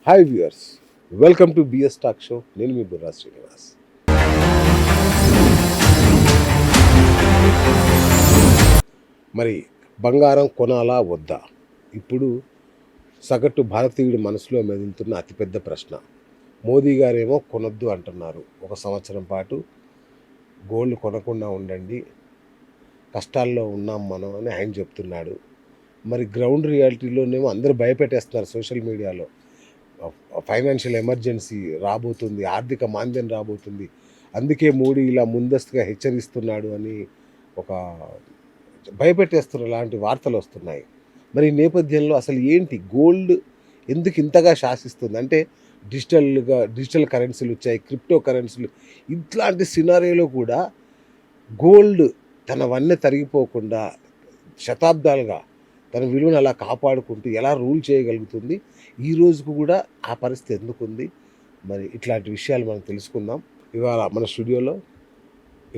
Hi viewers, welcome to BS talk show. నేను మీ బుర్రా శ్రీనివాస్. మరి బంగారం కొనాలా వద్దా? ఇప్పుడు సగటు భారతీయుడి మనసులో మెదులుతున్న అతిపెద్ద ప్రశ్న. మోదీ గారేమో కొనొద్దు అంటున్నారు. ఒక సంవత్సరం పాటు గోల్డ్ కొనకుండా ఉండండి, కష్టాల్లో ఉన్నాం మనం అని ఆయన చెప్తున్నాడు. మరి గ్రౌండ్ రియాలిటీలోనేమో అందరూ భయపెట్టేస్తున్నారు సోషల్ మీడియాలో. ఫైనాన్షియల్ ఎమర్జెన్సీ రాబోతుంది, ఆర్థిక మాంద్యం రాబోతుంది, అందుకే మోడీ ఇలా ముందస్తుగా హెచ్చరిస్తున్నాడు అని ఒక భయపెట్టేస్తున్న లాంటి వార్తలు వస్తున్నాయి. మరి ఈ నేపథ్యంలో అసలు ఏంటి గోల్డ్ ఎందుకు ఇంతగా శాసిస్తుంది? అంటే డిజిటల్ కరెన్సీలు వచ్చాయి, క్రిప్టో కరెన్సీలు. ఇట్లాంటి సినారియోలో కూడా గోల్డ్ తన వన్నె తరిగిపోకుండా శతాబ్దాలుగా తన విలువను అలా కాపాడుకుంటూ ఎలా రూల్ చేయగలుగుతుంది? ఈ రోజుకు కూడా ఆ పరిస్థితి ఎందుకుంది? మరి ఇట్లాంటి విషయాలు మనం తెలుసుకుందాం. ఇవాళ మన స్టూడియోలో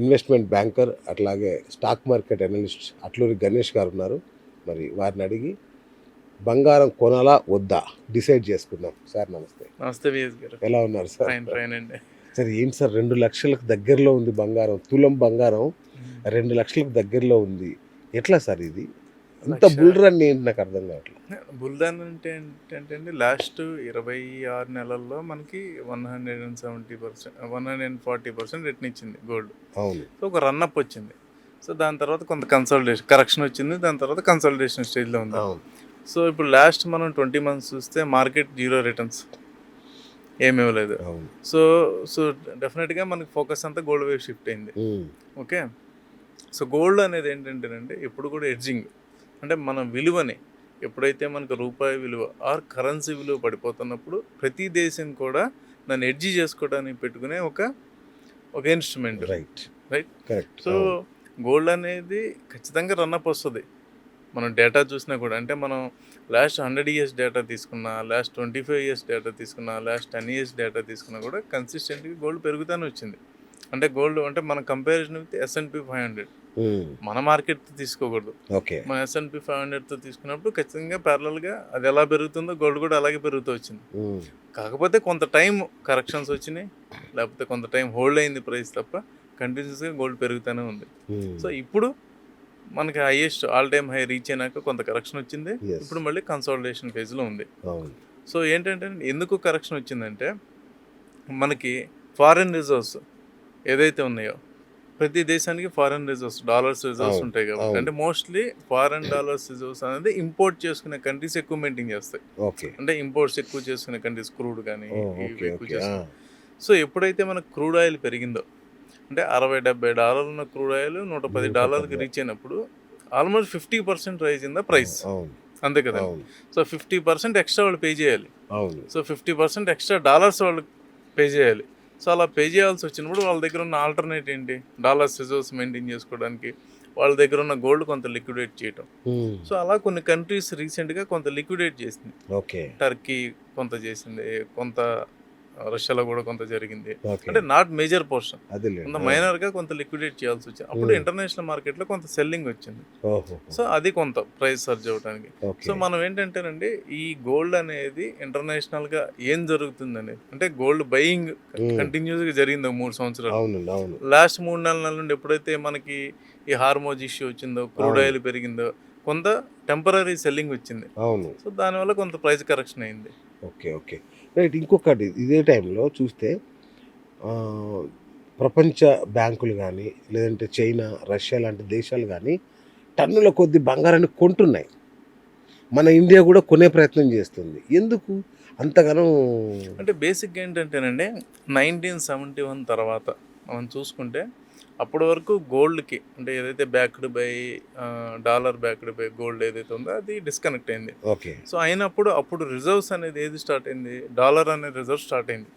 ఇన్వెస్ట్మెంట్ బ్యాంకర్ అట్లాగే stock market analyst Atluri Ganesh గారు ఉన్నారు. మరి వారిని అడిగి బంగారం కొనాలా వద్దా డిసైడ్ చేసుకుందాం. సార్ నమస్తే. నమస్తే విఎస్ గారు. ఎలా ఉన్నారు సార్? ఫైన్ అండి. సార్ ఏంటి సార్, 2 లక్షలకు దగ్గరలో ఉంది బంగారం, తులం బంగారం 2 లక్షలకు దగ్గరలో ఉంది. ఎట్లా సార్ ఇది? ఇంత బుల్ రన్ ఏంటి నాకు అర్థం కావట్లేదు. బుల్ రన్ అంటే ఏంటంటే లాస్ట్ 26 నెలల్లో మనకి 170%, 140% రిటర్న్ ఇచ్చింది గోల్డ్. అవును. సో ఒక రన్అప్ వచ్చింది. సో దాని తర్వాత కొంత కరెక్షన్ వచ్చింది. దాని తర్వాత కన్సల్టేషన్ స్టేజ్లో ఉంది. సో ఇప్పుడు లాస్ట్ మనం 20 months చూస్తే మార్కెట్ 0 రిటర్న్స్, ఏమీ లేదు. సో సో డెఫినెట్గా మనకి ఫోకస్ అంతా గోల్డ్ వైపు షిఫ్ట్ అయింది. ఓకే, సో గోల్డ్ అనేది ఏంటంటేనండి ఎప్పుడు కూడా ఎడ్జింగ్, అంటే మన విలువని ఎప్పుడైతే మనకు రూపాయి విలువ ఆర్ కరెన్సీ విలువ పడిపోతున్నప్పుడు ప్రతి దేశం కూడా దాన్ని ఎడ్జి చేసుకోవడానికి పెట్టుకునే ఒక ఇన్స్ట్రుమెంట్. రైట్. సో గోల్డ్ అనేది ఖచ్చితంగా రన్అప్ వస్తుంది. మనం డేటా చూసినా కూడా, అంటే మనం లాస్ట్ 100 years డేటా తీసుకున్నా, లాస్ట్ 25 years డేటా తీసుకున్నా, లాస్ట్ 10 years డేటా తీసుకున్నా కూడా కన్సిస్టెంట్గా గోల్డ్ పెరుగుతూనే వచ్చింది. అంటే గోల్డ్ అంటే మన కంపారిజన్ విత్ S&P 500, మన మార్కెట్ తీసుకోకూడదు. మన S&P 500తో తీసుకున్నప్పుడు ఖచ్చితంగా ప్యారలల్గా అది ఎలా పెరుగుతుందో గోల్డ్ కూడా అలాగే పెరుగుతూ వచ్చింది. కాకపోతే కొంత టైం కరెక్షన్స్ వచ్చినాయి, లేకపోతే కొంత టైం హోల్డ్ అయింది ప్రైస్ తప్ప కంటిన్యూస్గా గోల్డ్ పెరుగుతూనే ఉంది. సో ఇప్పుడు మనకి highest all time high rich అయినాక కొంత కరెక్షన్ వచ్చింది. ఇప్పుడు మళ్ళీ కన్సాలిడేషన్ ఫేజ్లో ఉంది. సో ఏంటంటే ఎందుకు కరెక్షన్ వచ్చిందంటే మనకి ఫారిన్ రిజర్వ్స్ ఏదైతే ఉన్నాయో, ప్రతి దేశానికి ఫారిన్ రిజర్వ్స్, డాలర్స్ రిజర్వ్స్ ఉంటాయి కాబట్టి, అంటే మోస్ట్లీ ఫారిన్ డాలర్స్ రిజర్వ్స్ అనేది ఇంపోర్ట్ చేసుకునే కంట్రీస్ ఎక్కువ మెయింటైన్ చేస్తాయి. అంటే ఇంపోర్ట్స్ ఎక్కువ చేసుకునే కంట్రీస్, క్రూడ్ కానీ ఎక్కువ చేస్తాయి. సో ఎప్పుడైతే మనకు క్రూడ్ ఆయిల్ పెరిగిందో, అంటే $60-70 ఉన్న క్రూడ్ ఆయిల్ $110 రీచ్ అయినప్పుడు almost 50% rise in the price. అంతే కదా. సో 50% ఎక్స్ట్రా వాళ్ళు పే చేయాలి. సో 50% ఎక్స్ట్రా డాలర్స్ వాళ్ళు పే చేయాలి. సో అలా పే చేయాల్సి వచ్చినప్పుడు వాళ్ళ దగ్గర ఉన్న ఆల్టర్నేట్ ఏంటి? డాలర్స్ రిజర్వ్స్ మెయింటైన్ చేసుకోవడానికి వాళ్ళ దగ్గర ఉన్న గోల్డ్ కొంత లిక్విడేట్ చేయటం. సో అలా కొన్ని కంట్రీస్ రీసెంట్గా కొంత లిక్విడేట్ చేసింది. టర్కీ కొంత చేసింది, కొంత రష్యాలో కూడా కొంత జరిగింది. అంటే నాట్ మేజర్ పోర్షన్, కొంత మైనర్ గా కొంత లిక్విడేట్ చేయాల్సి వచ్చింది. అప్పుడు ఇంటర్నేషనల్ మార్కెట్ లో కొంత సెల్లింగ్ వచ్చింది. సో అది కొంత ప్రైస్ సర్జ్ అవడానికి. సో మనం ఏంటంటేనండి ఈ గోల్డ్ అనేది ఇంటర్నేషనల్ గా ఏం జరుగుతుంది అనేది, అంటే గోల్డ్ బయింగ్ కంటిన్యూస్ గా జరిగింది 3 సంవత్సరాలు. లాస్ట్ 3 నెలల నుండి ఎప్పుడైతే మనకి ఈ హార్మోజ్ ఇష్యూ వచ్చిందో, క్రూడ్ ఆయిల్ పెరిగిందో, కొంత టెంపరీ సెల్లింగ్ వచ్చింది. సో దానివల్ల కొంత ప్రైస్ కరెక్షన్ అయింది. Okay right. ఇంకొకటి, ఇదే టైంలో చూస్తే ప్రపంచ బ్యాంకులు కానీ, లేదంటే చైనా, రష్యా లాంటి దేశాలు కానీ టన్నుల కొద్ది బంగారాన్ని కొంటున్నాయి. మన ఇండియా కూడా కొనే ప్రయత్నం చేస్తుంది. ఎందుకు అంతగానో? అంటే బేసిక్గా ఏంటంటేనండి 1971 తర్వాత మనం చూసుకుంటే అప్పటి వరకు గోల్డ్కి, అంటే ఏదైతే backed by dollar backed buy gold ఏదైతే ఉందో అది డిస్కనెక్ట్ అయింది. సో అప్పుడు రిజర్వ్స్ అనేది ఏది స్టార్ట్ అయింది? డాలర్ అనే రిజర్వ్ స్టార్ట్ అయింది.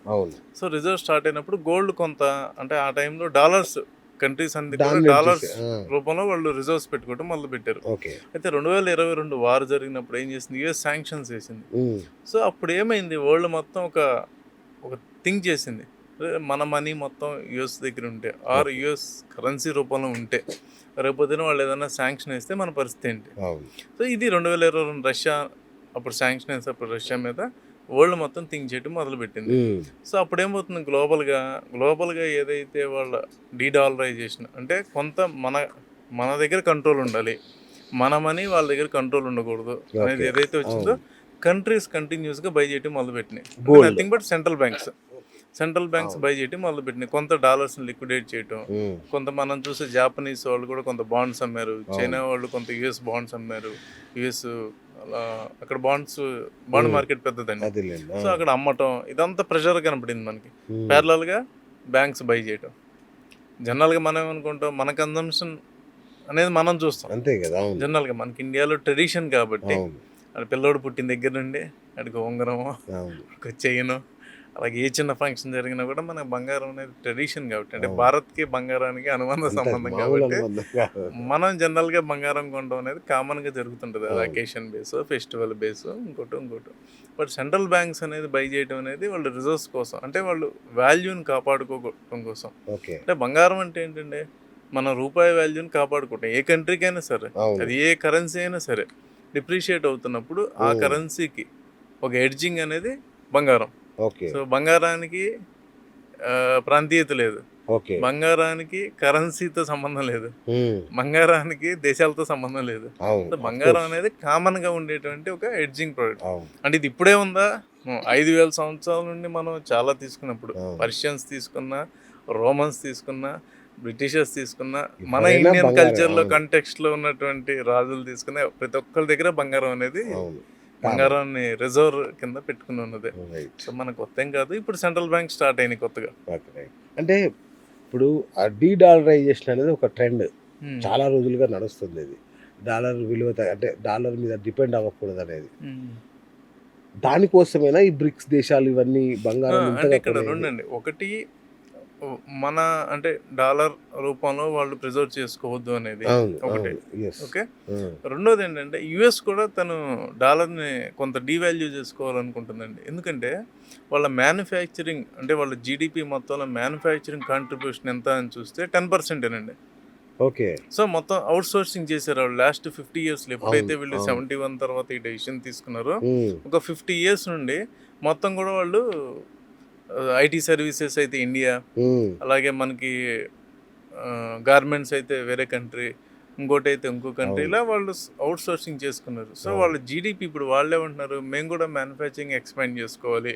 సో రిజర్వ్ స్టార్ట్ అయినప్పుడు గోల్డ్ కొంత, అంటే ఆ టైంలో డాలర్స్ కంట్రీస్ అన్ని డాలర్స్ రూపంలో వాళ్ళు రిజర్వ్స్ పెట్టుకోవడం మొదలు పెట్టారు. అయితే 2022 వార్ జరిగినప్పుడు ఏం చేసింది? యుఎస్ శాంక్షన్స్ వేసింది. సో అప్పుడు ఏమైంది? వరల్డ్ మొత్తం ఒక థింక్ చేసింది, మన మనీ మొత్తం యుఎస్ దగ్గర ఉంటే ఆర్ యుఎస్ కరెన్సీ రూపంలో ఉంటే రేపొద్దున వాళ్ళు ఏదైనా శాంక్షన్ వేస్తే మన పరిస్థితి ఏంటి? సో ఇది 2022 రష్యా అప్పుడు శాంక్షన్ వేస్తే అప్పుడు రష్యా మీద వరల్డ్ మొత్తం థింక్ చేయడం మొదలుపెట్టింది. సో అప్పుడు ఏమవుతుంది, గ్లోబల్గా ఏదైతే వాళ్ళ డీడాలరైజేషన్ అంటే కొంత మన దగ్గర కంట్రోల్ ఉండాలి, మన మనీ వాళ్ళ దగ్గర కంట్రోల్ ఉండకూడదు అనేది ఓకే. ఏదైతే వచ్చిందో కంట్రీస్ కంటిన్యూస్గా బై చేయడం మొదలుపెట్టినాయి. Gold. Nothing but central banks by చేయడం మొదలుపెట్టినాయి. కొంత డాలర్స్ని లిక్విడేట్ చేయటం, కొంత మనం చూసే జాపనీస్ వాళ్ళు కూడా కొంత బాండ్స్ అమ్మారు, చైనా వాళ్ళు కొంత యుఎస్ బాండ్స్ అమ్మారు. యుఎస్ అలా అక్కడ బాండ్ మార్కెట్ పెద్దదండి. అదేలేండి. సో అక్కడ అమ్మటం ఇదంతా ప్రెషర్ కనపడింది మనకి. ప్యారలల్గా బ్యాంక్స్ బై చేయటం. జనరల్గా మనం ఏమనుకుంటాం, మన కన్జంప్షన్ అనేది మనం చూస్తాం అంతే కదా. అవును. జనరల్గా మనకి ఇండియాలో ట్రెడిషన్ కాబట్టి అవును. ఆడ పిల్లోడు పుట్టిన దగ్గర నుండి అడిగి ఉంగరము, అవును. ఒక చైను, అలాగే ఏ చిన్న ఫంక్షన్ జరిగినా కూడా మనకు బంగారం అనేది ట్రెడిషన్ కాబట్టి, అంటే అవును. భారత్కి బంగారానికి అనుబంధ అంతే సంబంధం మామూలు కాబట్టి అనుబంధం కాదు. మనం జనరల్గా బంగారం కొనడం అనేది కామన్గా జరుగుతుంటుంది. అది అవును. అకేషన్ బేస్, ఫెస్టివల్ బేస్, ఇంకోటి. బట్ సెంట్రల్ బ్యాంక్స్ అనేది బై చేయడం అనేది వాళ్ళు రిజర్వ్స్ కోసం, అంటే వాళ్ళు వాల్యూని కాపాడుకోవడం కోసం. ఓకే. అంటే బంగారం అంటే ఏంటంటే మన రూపాయి వాల్యూని కాపాడుకుంటాం. ఏ కంట్రీకైనా సరే, అవును. అది ఏ కరెన్సీ అయినా సరే, డిప్రిషియేట్ అవుతున్నప్పుడు ఆ కరెన్సీకి ఒక ఎడ్జింగ్ అనేది బంగారం. ఓకే. సో బంగారానికి ప్రాంతీయత లేదు, ఓకే. బంగారానికి కరెన్సీతో సంబంధం లేదు, బంగారానికి దేశాలతో సంబంధం లేదు. అవును. సో బంగారం అనేది కామన్గా ఉండేటువంటి ఒక ఎడ్జింగ్ ప్రోడక్ట్. అవును. అంటే ఇది ఇప్పుడే ఉందా, 5,000 సంవత్సరాల నుండి మనం చాలా తీసుకున్నప్పుడు, అవును. పర్షియన్స్ తీసుకున్నా, రోమన్స్ తీసుకున్నా, బ్రిటిషర్స్ తీసుకున్నా, మన ఎవరైనా ఇండియన్ బంగారం. కల్చర్లో అవును. కంటెక్స్ట్లో ఉన్నటువంటి రాజులు తీసుకున్న ప్రతి ఒక్కరి దగ్గర బంగారం అనేది, అవును. బంగారాన్ని రిజర్వ్ కింద పెట్టుకుని ఉన్నది. రైట్. సో మనకు కొత్త ఏం కాదు, ఇప్పుడు సెంట్రల్ బ్యాంక్ స్టార్ట్ అయినాయి కొత్తగా. ఓకే. రైట్. అంటే ఇప్పుడు ఆ డీడాలరైజేషన్ అనేది ఒక ట్రెండ్ చాలా రోజులుగా నడుస్తుంది. ఇది డాలర్ విలువ అంటే డాలర్ మీద డిపెండ్ అవ్వకూడదు అనేది. దానికోసమేనా ఈ బ్రిక్స్ దేశాలు ఇవన్నీ బంగారం అంటే ఇంతగా ఇక్కడ కొనేది? రెండండి. ఒకటి మన అంటే డాలర్ రూపంలో వాళ్ళు ప్రిజర్వ్ చేసుకోవద్దు అనేది అవును. ఒకటి. అవును. Yes. ఓకే. Hmm. రెండోది ఏంటంటే యుఎస్ కూడా తను డాలర్ని కొంత డీవాల్యూ చేసుకోవాలనుకుంటుందండి. ఎందుకంటే వాళ్ళ మ్యానుఫ్యాక్చరింగ్, అంటే వాళ్ళ జీడిపి మొత్తంలో మ్యానుఫ్యాక్చరింగ్ కాంట్రిబ్యూషన్ ఎంత అని చూస్తే 10%. ఓకే. సో మొత్తం అవుట్ సోర్సింగ్ చేశారు వాళ్ళు లాస్ట్ 50 yearsలో. ఎప్పుడైతే అవును. వీళ్ళు అవును. 71 తర్వాత ఈ డెసిషన్ తీసుకున్నారో, Hmm. ఒక 50 years నుండి మొత్తం కూడా వాళ్ళు ఐటీ సర్వీసెస్ అయితే ఇండియా, Hmm. అలాగే మనకి గార్మెంట్స్ అయితే వేరే కంట్రీ, ఇంకోటి అయితే ఇంకో కంట్రీ, ఇలా వాళ్ళు అవుట్ సోర్సింగ్ చేసుకున్నారు. సో వాళ్ళ జీడిపి ఇప్పుడు వాళ్ళే ఉంటున్నారు, మేము కూడా మ్యానుఫ్యాక్చరింగ్ ఎక్స్పాండ్ చేసుకోవాలి.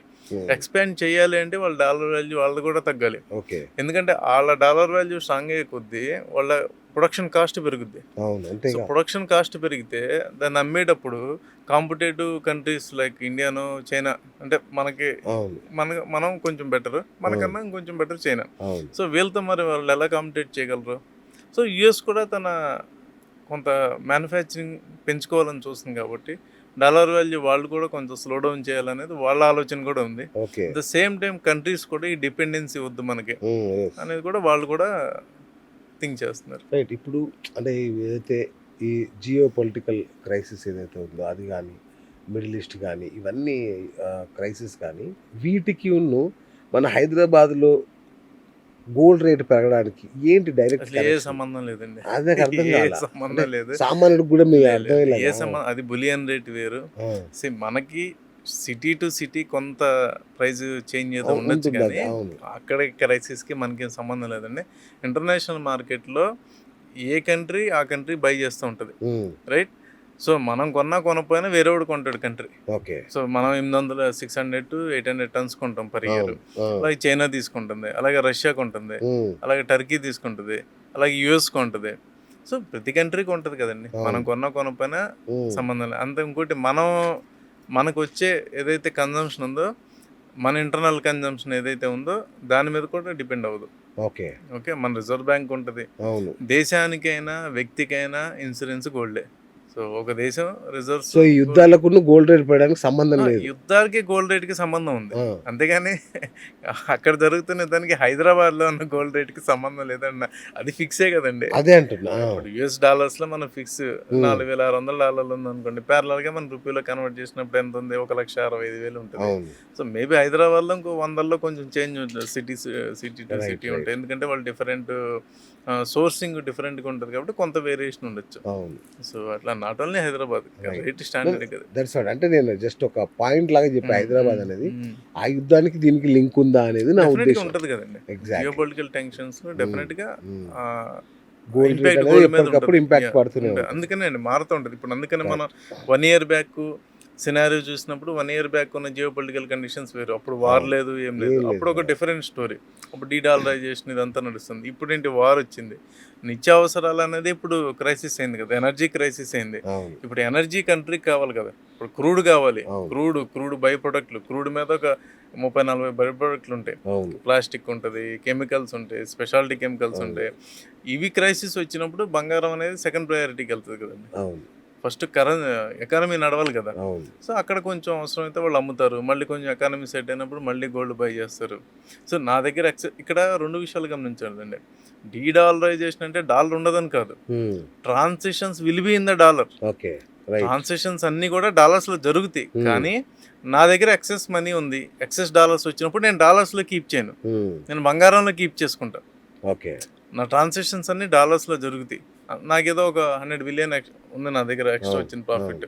ఎక్స్పాండ్ చేయాలి అంటే వాళ్ళ డాలర్ వాల్యూ వాళ్ళు కూడా తగ్గాలి. ఓకే. ఎందుకంటే వాళ్ళ డాలర్ వాల్యూ స్ట్రాంగ్ అయ్యే కొద్దీ వాళ్ళ ప్రొడక్షన్ కాస్ట్ పెరుగుద్ది. అవును. సో అంతేగా. ప్రొడక్షన్ కాస్ట్ పెరిగితే దాన్ని అమ్మేటప్పుడు కాంపిటేటివ్ కంట్రీస్ లైక్ ఇండియాను, చైనా, అంటే అవును. మనం కొంచెం బెటర్, మనకన్నా ఇంకొంచెం బెటర్ చైనా. అవును. సో వీళ్ళతో మరి వాళ్ళు ఎలా కాంపిటేట్ చేయగలరు? సో యుఎస్ కూడా తన కొంత మ్యానుఫ్యాక్చరింగ్ పెంచుకోవాలని చూస్తుంది కాబట్టి డాలర్ వాల్యూ వాళ్ళు కూడా కొంచెం స్లో డౌన్ చేయాలనేది వాళ్ళ ఆలోచన కూడా ఉంది. Okay. At the same time countries కూడా ఈ డిపెండెన్సీ వద్దు మనకి Hmm. Yes. అనేది కూడా వాళ్ళు కూడా థింక్ చేస్తున్నారు. రైట్. ఇప్పుడు అంటే ఏదైతే ఈ జియో పొలిటికల్ క్రైసిస్ ఏదైతే ఉందో అది కానీ, మిడిల్ ఈస్ట్ కానీ, ఇవన్నీ క్రైసిస్ కానీ, వీటికి మన హైదరాబాద్లో గోల్డ్ రేట్ పెరగడానికి ఏంటి డైరెక్ట్ అసలు ఏ సంబంధం లేదండి. అదే అర్థం ఏ కాల. సంబంధం లేదు. సామాన్యుడికి కూడా మీకు అర్థం ఏ సంబంధం, అది బులియన్ రేట్ వేరు. మనకి సిటీ టు సిటీ కొంత ప్రైస్ చేంజ్ ఏదో ఉండొచ్చు, కానీ అవును. అక్కడ క్రైసిస్కి మనకేం సంబంధం లేదండి. ఇంటర్నేషనల్ మార్కెట్లో ఏ కంట్రీ ఆ కంట్రీ బై చేస్తూ ఉంటుంది, రైట్? సో మనం కొనకపోయినా వేరేవాడు కొంటాడు కంట్రీ. ఓకే. సో మనం 600 to 800 tons కొంటాం పర్ ఇయర్. అలాగే చైనా తీసుకుంటుంది, అలాగే రష్యా కొంటుంది, అలాగే టర్కీ తీసుకుంటుంది, అలాగే యుఎస్ కొంటుంది. సో ప్రతి కంట్రీకి ఉంటుంది కదండి, మనం కొనకపోయినా సంబంధం లేదు. అంతే. ఇంకోటి మనకు వచ్చే ఏదైతే కన్జంప్షన్ ఉందో, మన ఇంటర్నల్ కన్జంప్షన్ ఏదైతే ఉందో దాని మీద కూడా డిపెండ్ అవ్వదు. ఓకే. ఓకే. మన రిజర్వ్ బ్యాంక్ ఉంటుంది. అవును. దేశానికైనా వ్యక్తికైనా ఇన్సూరెన్స్ గోల్డే. సో ఒక దేశం రిజర్వ్స్, సో ఈ యుద్ధాలకు గోల్డ్ రేట్ పెరగడానికి సంబంధం లేదు. యుద్ధాలకి గోల్డ్ రేట్కి సంబంధం ఉంది, అంతేగాని అక్కడ జరుగుతున్న దానికి హైదరాబాద్లో ఉన్న గోల్డ్ రేట్కి సంబంధం లేదన్న, అది ఫిక్సే కదండి. అదే అంటున్నా. ఇప్పుడు యుఎస్ డాలర్స్లో మనం ఫిక్స్ $4,600 ఉంది అనుకోండి, ప్యారలల్గా మన రూపీలో కన్వర్ట్ చేసినప్పుడు ఎంత ఉంది, 1,65,000 ఉంటుంది. సో మేబీ హైదరాబాద్లో ఇంకో 100లో కొంచెం చేంజ్ ఉంటుంది, సిటీ టు సిటీ ఉంటాయి. ఎందుకంటే వాళ్ళు డిఫరెంట్ సోర్సింగ్ డిఫరెంట్గా ఉంటుంది కాబట్టి కొంత వేరియేషన్ ఉండొచ్చు. సో అట్లా not only Hyderabad, Right. Rate standard కదా. దట్స్ వాట్, అంటే నేను జస్ట్ ఒక పాయింట్ లాగా చెప్పి హైదరాబాద్ అనేది ఆ యుద్ధానికి దీనికి లింక్ ఉందా అనేది నా డెఫినెట్ గా ఉద్దేశం. ఉంటది కదండి. ఎగ్జాక్ట్. జియోపొలిటికల్ టెన్షన్స్ డెఫినెట్ గా గోల్డ్ రేట్ ఇంపాక్ట్ అనేది గోల్డ్ మీద ఎప్పటికప్పుడు ఉంటుంది. ఇంపాక్ట్ పడుతూనే ఉంటుంది. అందుకనే అండి మారుతూ ఉంటుంది. ఇప్పుడు అందుకనే మనం 1 year బ్యాక్ సినారియో చూసినప్పుడు 1 year బ్యాక్ ఉన్న జియో పొలిటికల్ కండిషన్స్ వేరు. అప్పుడు వార్ లేదు, ఏం లేదు. ఏం లేదు. అప్పుడు ఒక డిఫరెంట్ స్టోరీ. అప్పుడు డీడాలరైజేషన్ ఇదంతా నడుస్తుంది. ఇప్పుడు ఏంటి, వార్ వచ్చింది. నిత్యావసరాలు అనేది ఇప్పుడు క్రైసిస్ అయింది కదా, ఎనర్జీ క్రైసిస్ అయింది. అవును. ఇప్పుడు ఎనర్జీ కంట్రీకి కావాలి కదా, ఇప్పుడు క్రూడ్ కావాలి. అవును. క్రూడ్ బై ప్రొడక్ట్లు, క్రూడ్ మీద ఒక 30-40 బై ప్రొడక్ట్లు ఉంటాయి. అవును. ప్లాస్టిక్ ఉంటుంది, కెమికల్స్ ఉంటాయి, స్పెషాలిటీ కెమికల్స్ ఉంటాయి. ఇవి క్రైసిస్ వచ్చినప్పుడు బంగారం అనేది సెకండ్ ప్రయారిటీకి వెళ్తుంది కదండి. అవును. ఫస్ట్ ఎకానమీ నడవాలి కదా. అవును. సో అక్కడ కొంచెం అవసరం అయితే వాళ్ళు అమ్ముతారు, మళ్ళీ కొంచెం ఎకానమీ సెట్ అయినప్పుడు మళ్ళీ గోల్డ్ బై చేస్తారు. సో నా దగ్గర ఇక్కడ 2 విషయాలు గమనించాలండి. డీడాలరైజేషన్ అంటే డాలర్ ఉండదని కాదు, transactions will be in the dollar. Okay, right. Transactions అన్ని కూడా డాలర్స్లో జరుగుతాయి. కానీ నా దగ్గర ఎక్సెస్ మనీ ఉంది, ఎక్సెస్ డాలర్స్ వచ్చినప్పుడు నేను డాలర్స్లో కీప్ చేయను, నేను బంగారంలో కీప్ చేసుకుంటా. ఓకే. నా ట్రాన్సాక్షన్స్ అన్ని డాలర్స్లో జరుగుతాయి. నాకేదో ఒక 100 బిలియన్ ఉంది నా దగ్గర ఎక్స్ట్రా వచ్చిన ప్రాఫిట్,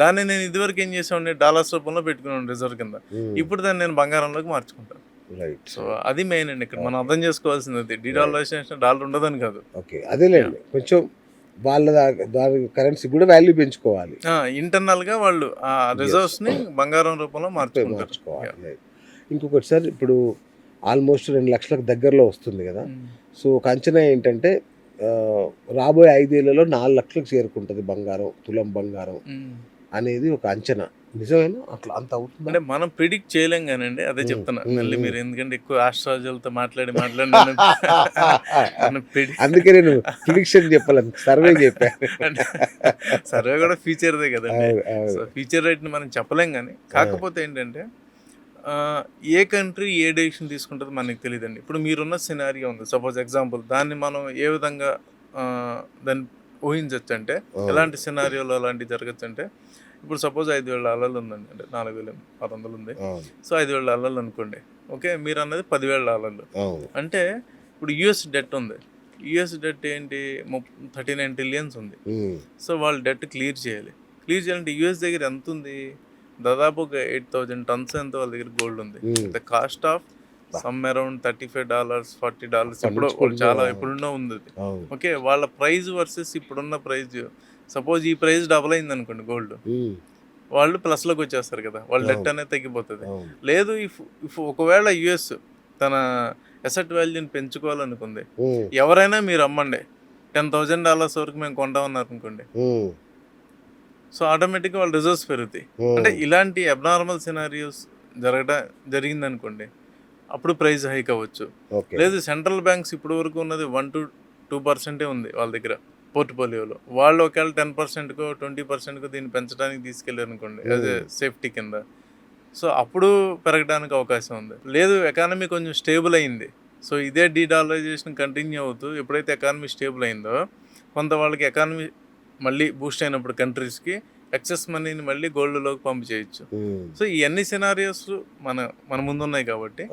దాన్ని నేను ఇదివరకు ఏం చేసాను, డాలర్స్ రూపంలో పెట్టుకున్నాను రిజర్వ్ కింద. ఇప్పుడు దాన్ని నేను బంగారంలోకి మార్చుకుంటాను. రైట్. సో అది మెయిన్ అండి. ఇక్కడ మనం అర్థం చేసుకోవాల్సింది డీడాలరైజేషన్ డాలర్ ఉండదని కాదు. ఓకే, అదేలేండి. కొంచెం వాళ్ళ దాని కరెన్సీ కూడా వాల్యూ పెంచుకోవాలి. ఇంటర్నల్ గా వాళ్ళు ఆ రిజర్వ్స్ ని బంగారం రూపంలో మార్చుకోవాలి. ఇంకొకటి సార్, ఇప్పుడు ఆల్మోస్ట్ 2 లక్షలకు దగ్గరలో వస్తుంది కదా. సో ఒక అంచనా ఏంటంటే రాబోయే 5 ఏళ్లలో 4 లక్షలకు చేరుకుంటుంది బంగారం, తులం బంగారం అనేది ఒక అంచనా. నిజమేనా? అట్లా అంత అవుతుంది అంటే మనం ప్రిడిక్ట్ చేయలేం కానండి, అదే చెప్తున్నా. మళ్ళీ మీరు ఎందుకంటే ఎక్కువ ఆస్ట్రాలజీలతో మాట్లాడి అందుకే నేను ప్రిడిక్షన్ చెప్పాలని సర్వే చెప్పాను. సర్వే కూడా ఫ్యూచర్దే కదండి. సో ఫ్యూచర్ రేట్ని మనం చెప్పలేం. కానీ కాకపోతే ఏంటంటే ఏ కంట్రీ ఏ డెసిషన్ తీసుకుంటుందో మనకి తెలియదండి. ఇప్పుడు మీరున్న సినారియో ఉంది, సపోజ్ ఎగ్జాంపుల్, దాన్ని మనం ఏ విధంగా దాన్ని ఊహించవచ్చు అంటే, ఎలాంటి సినారియోలో అలాంటివి జరగచ్చు అంటే, ఇప్పుడు సపోజ్ 5,000 అలలు ఉందండి, అంటే 4,600 ఉంది. సో 5,000 అలలు అనుకోండి. ఓకే, మీరు అన్నది 10,000 అలలు. అంటే ఇప్పుడు యుఎస్ డెట్ ఉంది. యుఎస్ డెట్ ఏంటి, 39 ట్రిలియన్స్ ఉంది. సో వాళ్ళు డెట్ క్లియర్ చేయాలి. క్లియర్ చేయాలంటే యుఎస్ దగ్గర ఎంత ఉంది, దాదాపు ఒక 8,000 tons ఎంతో వాళ్ళ దగ్గర గోల్డ్ ఉంది. The cost of some around $35, $40 ఇప్పుడు చాలా ఎప్పుడున్నో ఉంది. ఓకే, వాళ్ళ ప్రైస్ వర్సెస్ ఇప్పుడున్న ప్రైస్, సపోజ్ ఈ ప్రైస్ డబుల్ అయింది అనుకోండి గోల్డ్, వాళ్ళు ప్లస్లోకి వచ్చేస్తారు కదా, వాళ్ళ డెట్ అనేది తగ్గిపోతుంది. లేదు ఇఫ్ ఒకవేళ యుఎస్ తన అసెట్ వాల్యూని పెంచుకోవాలనుకుంది, ఎవరైనా మీరు అమ్మండి, $10,000 వరకు మేము కొంటామన్నారు అనుకోండి, సో ఆటోమేటిక్గా వాళ్ళ రిజర్వ్స్ పెరుగుతాయి. అంటే ఇలాంటి అబ్నార్మల్ సినారియోస్ జరిగింది అనుకోండి, అప్పుడు ప్రైస్ హైక్ అవ్వచ్చు. లేదు సెంట్రల్ బ్యాంక్స్ ఇప్పుడు వరకు ఉన్నది 1 to 2% ఉంది వాళ్ళ దగ్గర పోర్ట్ఫోలియోలో, వాళ్ళు ఒకవేళ 10%కో 20%కో దీన్ని పెంచడానికి తీసుకెళ్ళారు అనుకోండి యాజ్ ఏ సేఫ్టీ కింద, సో అప్పుడు పెరగడానికి అవకాశం ఉంది. లేదు ఎకానమీ కొంచెం స్టేబుల్ అయింది, సో ఇదే డీడాలరైజేషన్ కంటిన్యూ అవుతూ ఎప్పుడైతే ఎకానమీ స్టేబుల్ అయిందో, కొంత వాళ్ళకి ఎకానమీ మళ్ళీ బూస్ట్ అయినప్పుడు కంట్రీస్కి ఎక్సెస్ మనీని మళ్ళీ గోల్డ్లోకి పంపు చేయొచ్చు. సో ఈ అన్ని సినారియోస్ మన ముందు ఉన్నాయి కాబట్టి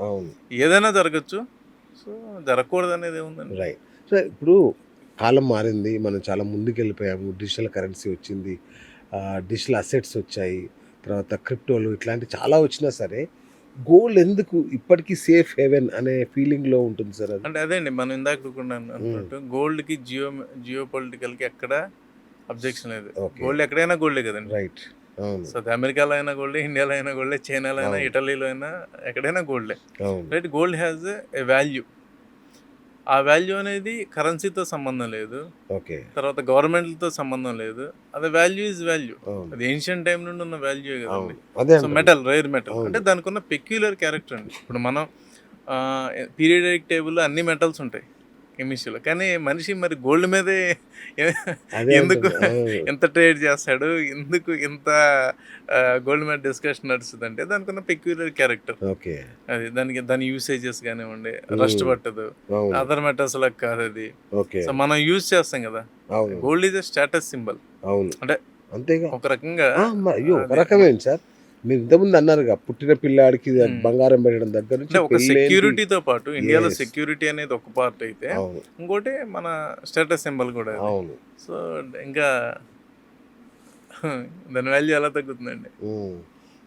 ఏదైనా జరగచ్చు. సో జరగకూడదు అనేది ఏముందండి. రైట్. సో ఇప్పుడు కాలం మారింది, మనం చాలా ముందుకు వెళ్ళిపోయాము, డిజిటల్ కరెన్సీ వచ్చింది, డిజిటల్ అసెట్స్ వచ్చాయి, తర్వాత క్రిప్టోలు ఇట్లాంటి చాలా వచ్చినా సరే గోల్డ్ ఎందుకు ఇప్పటికీ సేఫ్ హెవెన్ అనే ఫీలింగ్లో ఉంటుంది సార్? అంటే అదే అండి, మనం ఇందాక అనుకున్నట్టు గోల్డ్కి జియో పొలిటికల్కి ఎక్కడ అబ్జెక్షన్ లేదు. గోల్డ్ ఎక్కడైనా గోల్డే కదండి. రైట్. సో అమెరికాలో అయినా గోల్డే, ఇండియాలో అయినా గోల్డే, చైనాలో అయినా, ఇటలీలో అయినా, ఎక్కడైనా గోల్డే. Right. Gold has a value. ఆ వాల్యూ అనేది కరెన్సీతో సంబంధం లేదు, తర్వాత గవర్నమెంట్లతో సంబంధం లేదు. అది వాల్యూ ఇస్ వాల్యూ. అది ఏన్షియంట్ టైం నుండి ఉన్న వాల్యూ కదండి. సో మెటల్, రేర్ మెటల్ అంటే దానికి ఉన్న పెక్యులర్ క్యారెక్టర్ అండి. ఇప్పుడు మనం పీరియాడిక్ టేబుల్లో అన్ని మెటల్స్ ఉంటాయి కెమిస్ట్రీలో, కానీ మనిషి మరి గోల్డ్ మీదే ఎందుకు ఎంత ట్రేడ్ చేస్తాడు, ఎందుకు ఇంత గోల్డ్ మీద డిస్కషన్ నడుస్తుంది అంటే దానికి ఉన్న పెక్యులర్ క్యారెక్టర్. అది దాని యూసేజెస్ కానివ్వండి, రస్ట్ పట్టదు, అదర్ మెటల్స్ లాగా కాదు అది. సో మనం యూజ్ చేస్తాం కదా, gold is a status symbol. అంటే అంతేగా, ఒక రకంగా. ఒక రకమేంటి సార్, మీరు ఇంతకుముందు అన్నారుగా, పుట్టిన పిల్లాడికి బంగారం పెట్టడం దగ్గర నుంచి ఒక సెక్యూరిటీతో పాటు ఇండియాలో సెక్యూరిటీ అనేది ఒక పార్ట్ అయితే, ఇంకోటి మన స్టేటస్ సింబల్ కూడా. సో ఇంకా దాని వాల్యూ ఎలా తగ్గుతుందండి?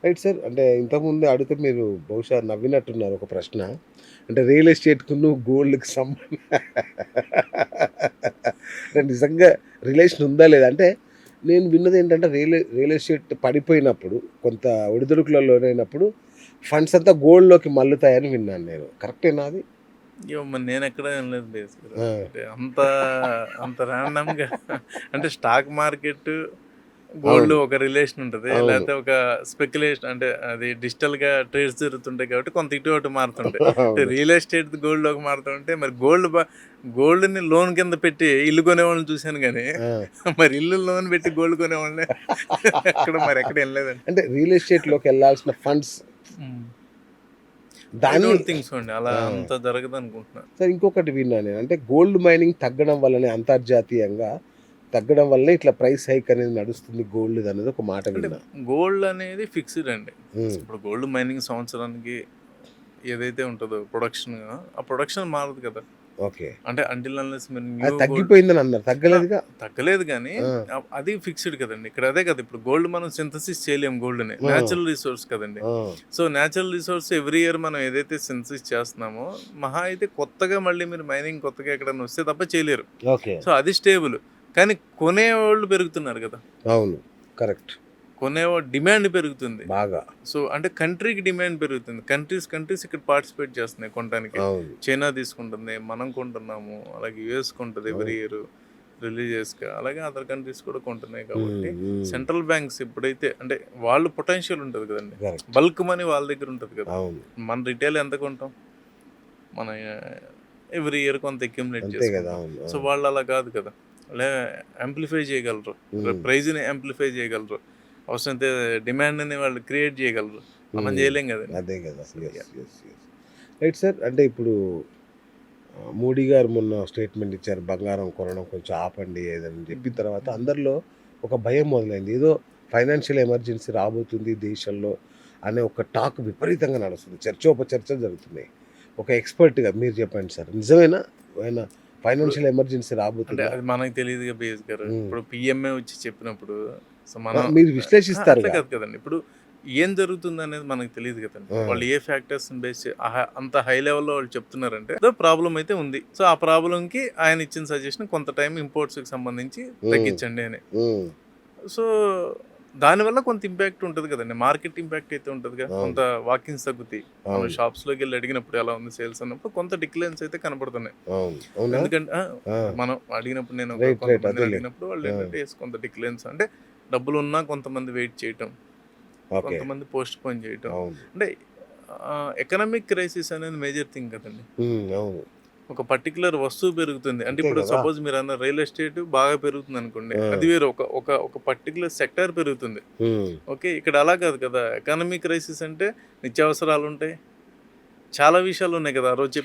Right sir. అంటే ఇంతకుముందు అడిగితే మీరు బహుశా నవ్వినట్టున్నారు ఒక ప్రశ్న. అంటే రియల్ ఎస్టేట్‌కును గోల్డ్‌కి సంబంధం అంటే నిజంగా రిలేషన్ ఉందా లేదా? అంటే నేను విన్నదేంటంటే రియల్ ఎస్టేట్ పడిపోయినప్పుడు కొంత ఒడిదుడుకులలో లోనైనప్పుడు ఫండ్స్ అంతా గోల్డ్‌లోకి మల్లుతాయని విన్నాను నేను. కరెక్టేనా అది? ఏమో మరి నేనెక్కడ వినలేదు బేసిక్‌గా. ఆ! అంటే అంత ర్యాండమ్‌గా అంటే స్టాక్ మార్కెట్, గోల్డ్ అవును. ఒక రిలేషన్ ఉంటది. అవును. లేకపోతే ఒక స్పెక్యులేషన్ అంటే అది డిజిటల్‌గా ట్రేడ్స్ జరుగుతుంటాయి కాబట్టి కొంత ఇటు అటు మారుతుంటాయి. అంటే అవును. రియల్ ఎస్టేట్‌ది గోల్డ్‌లోకి మారుతుంటే మరి గోల్డ్‌ని లోన్ కింద పెట్టి ఇల్లు కొనేవాళ్ళని చూసాను గానీ, ఆ! మరి ఇల్లు లోన్ పెట్టి గోల్డ్ కొనేవాళ్ళని ఎక్కడ వినలేదండి. అంటే రియల్ ఎస్టేట్‌లోకెళ్ళాల్సిన ఫండ్స్ హ్మ్. ఐ దాన్ని డోంట్ థింక్ సో అండి. అలా ఆ! అంత జరగదనుకుంటున్నా. సార్ ఇంకొకటి విన్నాను నేను. అంటే గోల్డ్ మైనింగ్ తగ్గడం వల్లనే అంతర్జాతీయంగా తగ్గడం వల్లనే ఇట్లా ప్రైస్ హైక్ అనేది నడుస్తుంది గోల్డ్‌దనేది ఒక మాట అంటే విన్నా. గోల్డ్ అనేది ఫిక్స్‌డ్ అండి. హ్మ్. ఇప్పుడు గోల్డ్ మైనింగ్ సంవత్సరానికి ఏదైతే ఉంటదో ప్రొడక్షన్, ఆ ప్రొడక్షన్ మారదు కదా! ఓకే. అంటే అంటిల్ అన్లెస్ మీరు అది న్యూ గోల్డ్ తగ్గిపోయిందని అన్నారు. ఆ! తగ్గలేదుగా? తగ్గలేదు గానీ ఆ! అది ఫిక్స్‌డ్ కదండీ. ఇక్కడ అదే కదా! ఇప్పుడు గోల్డ్ మనం సింథసిస్ చేయలేం గోల్డ్‌ని. ఆ! నేచురల్ రిసోర్స్ కదండీ. ఆ! So, natural resource every year మనం ఏదైతే సింథసిస్ చేస్తున్నామో, మహా అయితే కొత్తగా మళ్ళీ మీరు మైనింగ్ కొత్తగా ఎక్కడైనా వస్తే తప్ప చేయలేరు. ఓకే. సో, అది స్టేబుల్. కానీ కొనేవాళ్ళు పెరుగుతున్నారు కదా! అవును. కరెక్ట్. డిమాండ్ పెరుగుతుంది. బాగా. సో, అంటే కంట్రీకి డిమాండ్ పెరుగుతుంది. కంట్రీస్ ఇక్కడ పార్టిసిపేట్ చేస్తున్నాయి కొనటానికి. అవును. చైనా తీసుకుంటుంది, మనం కొంటున్నాము. అలాగే యూఎస్ కొంటది అవును. ఎవ్రీ ఇయర్ రిలీజియస్‌గా. అలాగే అదర్ కంట్రీస్ కూడా కొంటున్నాయి కాబట్టి, హ్మ్. హ్మ్. సెంట్రల్ బ్యాంక్స్ ఎప్పుడైతే అంటే వాళ్ళు పొటెన్షియల్ ఉంటది కదండీ! కరెక్ట్. బల్క్ మనీ వాళ్ళ దగ్గర ఉంటది కదా! అవును. మన రిటైల్ ఎంత కొంటాం? మన ఎవ్రీ ఇయర్ కొంత అక్యుములేట్ అంతే గదా! చేసుకుంటాం. అవును. సో, అవును. వాళ్ళు అలా కాదు కదా! లే యాంప్లిఫై చేయగలరు. హ్మ్. ప్రైజ్‌ని యాంప్లిఫై చేయగలరు. అవసరమైతే డిమాండ్‌ని వాళ్ళు క్రియేట్ చేయగలరు. మనం హ్మ్. చేయలేం కదండీ! అదే గదా! So, yes. Yeah! Yes. Yes. Right sir. అంటే ఇప్పుడు మోడీ గారు మొన్న స్టేట్మెంట్ ఇచ్చారు. బంగారం కొనడం కొంచెం ఆపండి ఏదని చెప్పిన హ్మ్. తర్వాత హ్మ్. అందరిలో ఒక భయం మొదలైంది. ఏదో ఫైనాన్షియల్ ఎమర్జెన్సీ రాబోతుంది దేశంలో అనే ఒక టాక్ విపరీతంగా నడుస్తుంది. చర్చోపచర్చలు జరుగుతున్నాయి. ఒక ఎక్స్‌పర్ట్‌గా మీరు చెప్పండి సార్. నిజమేనా? ఏమైనా ఇప్పుడు ఫైనాన్షియల్ ఎమర్జెన్సీ అంటే రాబోతుందా? అది మనకు తెలీదుగా బేస్ గారు. హ్మ్. ఇప్పుడు పీఎంఏ వచ్చి చెప్పినప్పుడు సో, మనం మీరు అట్లా విశ్లేషిస్తారుగా. కాదు కదండీ! ఇప్పుడు ఏం జరుగుతుందనేది మనకు తెలీదు కదండీ! ఆ! వాళ్ళు ఏ ఫ్యాక్టర్స్‌ని బేస్ అంత హై లెవెల్‌లో వాళ్ళు చెప్తున్నారంటే ఏదో ప్రాబ్లమ్ అయితే ఉంది. సో, ఆ ప్రాబ్లమ్‌కి ఆయన ఇచ్చిన సజెషన్ కొంత టైం ఇంపోర్ట్స్‌కి సంబంధించి హ్మ్. తగ్గించండి అని. హ్మ్. సో, దానివల్ల కొంత ఇంపాక్ట్ ఉంటది కదండీ! మార్కెట్ ఇంపాక్ట్ అయితే ఉంటదిగా. కొంత అవును. వాకిన్స్ తగ్గుతాయి. మనం అవును. షాప్స్‌లోకెళ్ళి అడిగినప్పుడు ఎలా ఉంది సేల్స్ అన్నప్పుడు కొంత డిక్లైన్స్ అయితే కనపడుతున్నాయి. అవును. అవునా? ఎందుకంటే ఆ! మనం అడిగినప్పుడు నేను రైట్. కొంతమందిని అదేలే. అడిగినప్పుడు వాళ్ళు ఆ! ఏంటంటే కొంత డిక్లైన్స్ అంటే డబ్బులున్నా కొంతమంది వెయిట్ చేయటం, ఓకే. కొంతమంది పోస్ట్‌పోన్ చేయటం. అవును. అంటే ఎకనామిక్ క్రైసిస్ అనేది మేజర్ థింగ్ కదండీ! హ్మ్. అవును. ఒక పర్టిక్యులర్ వస్తువు పెరుగుతుంది. అంటే అంతే ఇప్పుడు గదా! సపోజ్ మీరన్న రియల్ ఎస్టేట్ బాగా పెరుగుతుందనుకోండి. ఆ! అది వేరు. ఒక పర్టిక్యులర్ సెక్టార్ పెరుగుతుంది. హ్మ్. ఓకే. ఇక్కడ అలా కాదు కదా! ఎకానమిక్ క్రైసిస్ అంటే నిత్యావసరాలుంటాయి. చాలా విషయాలున్నాయి కదా! ఆ రోజు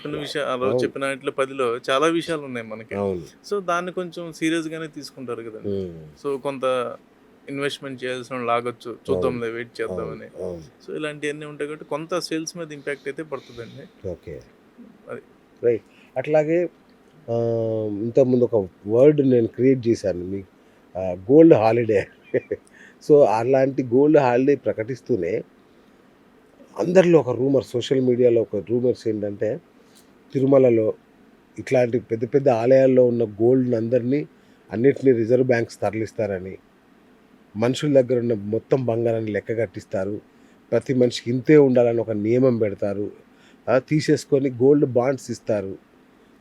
అవును. చెప్పిన ఆటిలో 10లో చాలా విషయాలున్నాయి మనకి. అవును. సో, దాన్ని కొంచెం సీరియస్‌గానే తీసుకుంటారు కదండీ! హ్మ్. సో, కొంత ఇన్వెస్ట్‌మెంట్ చేయాల్సినోళ్ళు ఆగొచ్చు. అవును. చూద్దాంలే వెయిట్ అవును. చేద్దామని. అవును. సో, ఇలాంటియన్నీ ఉంటాయి కాబట్టి కొంత సేల్స్ మీద ఇంపాక్ట్ అయితే పడతదండి. ఓకే. అది. రైట్. అట్లాగే ఇంతకుముందు ఒక వర్డ్ నేను క్రియేట్ చేశాను. Gold holiday. సో, అలాంటి గోల్డ్ హాలిడే ప్రకటిస్తూనే అందరిలో ఒక సోషల్ మీడియాలో ఒక రూమర్స్ ఏంటంటే తిరుమలలో ఇట్లాంటి పెద్ద పెద్ద ఆలయాల్లో ఉన్న గోల్డ్‌ని అన్నిటిని రిజర్వ్ బ్యాంక్స్ తరలిస్తారని, మనుషుల దగ్గర ఉన్న మొత్తం బంగారాన్ని లెక్క కట్టిస్తారు. ప్రతి మనిషికి ఇంతే ఉండాలని ఒక నియమం పెడతారు. తీసేసుకొని గోల్డ్ బాండ్స్ ఇస్తారు.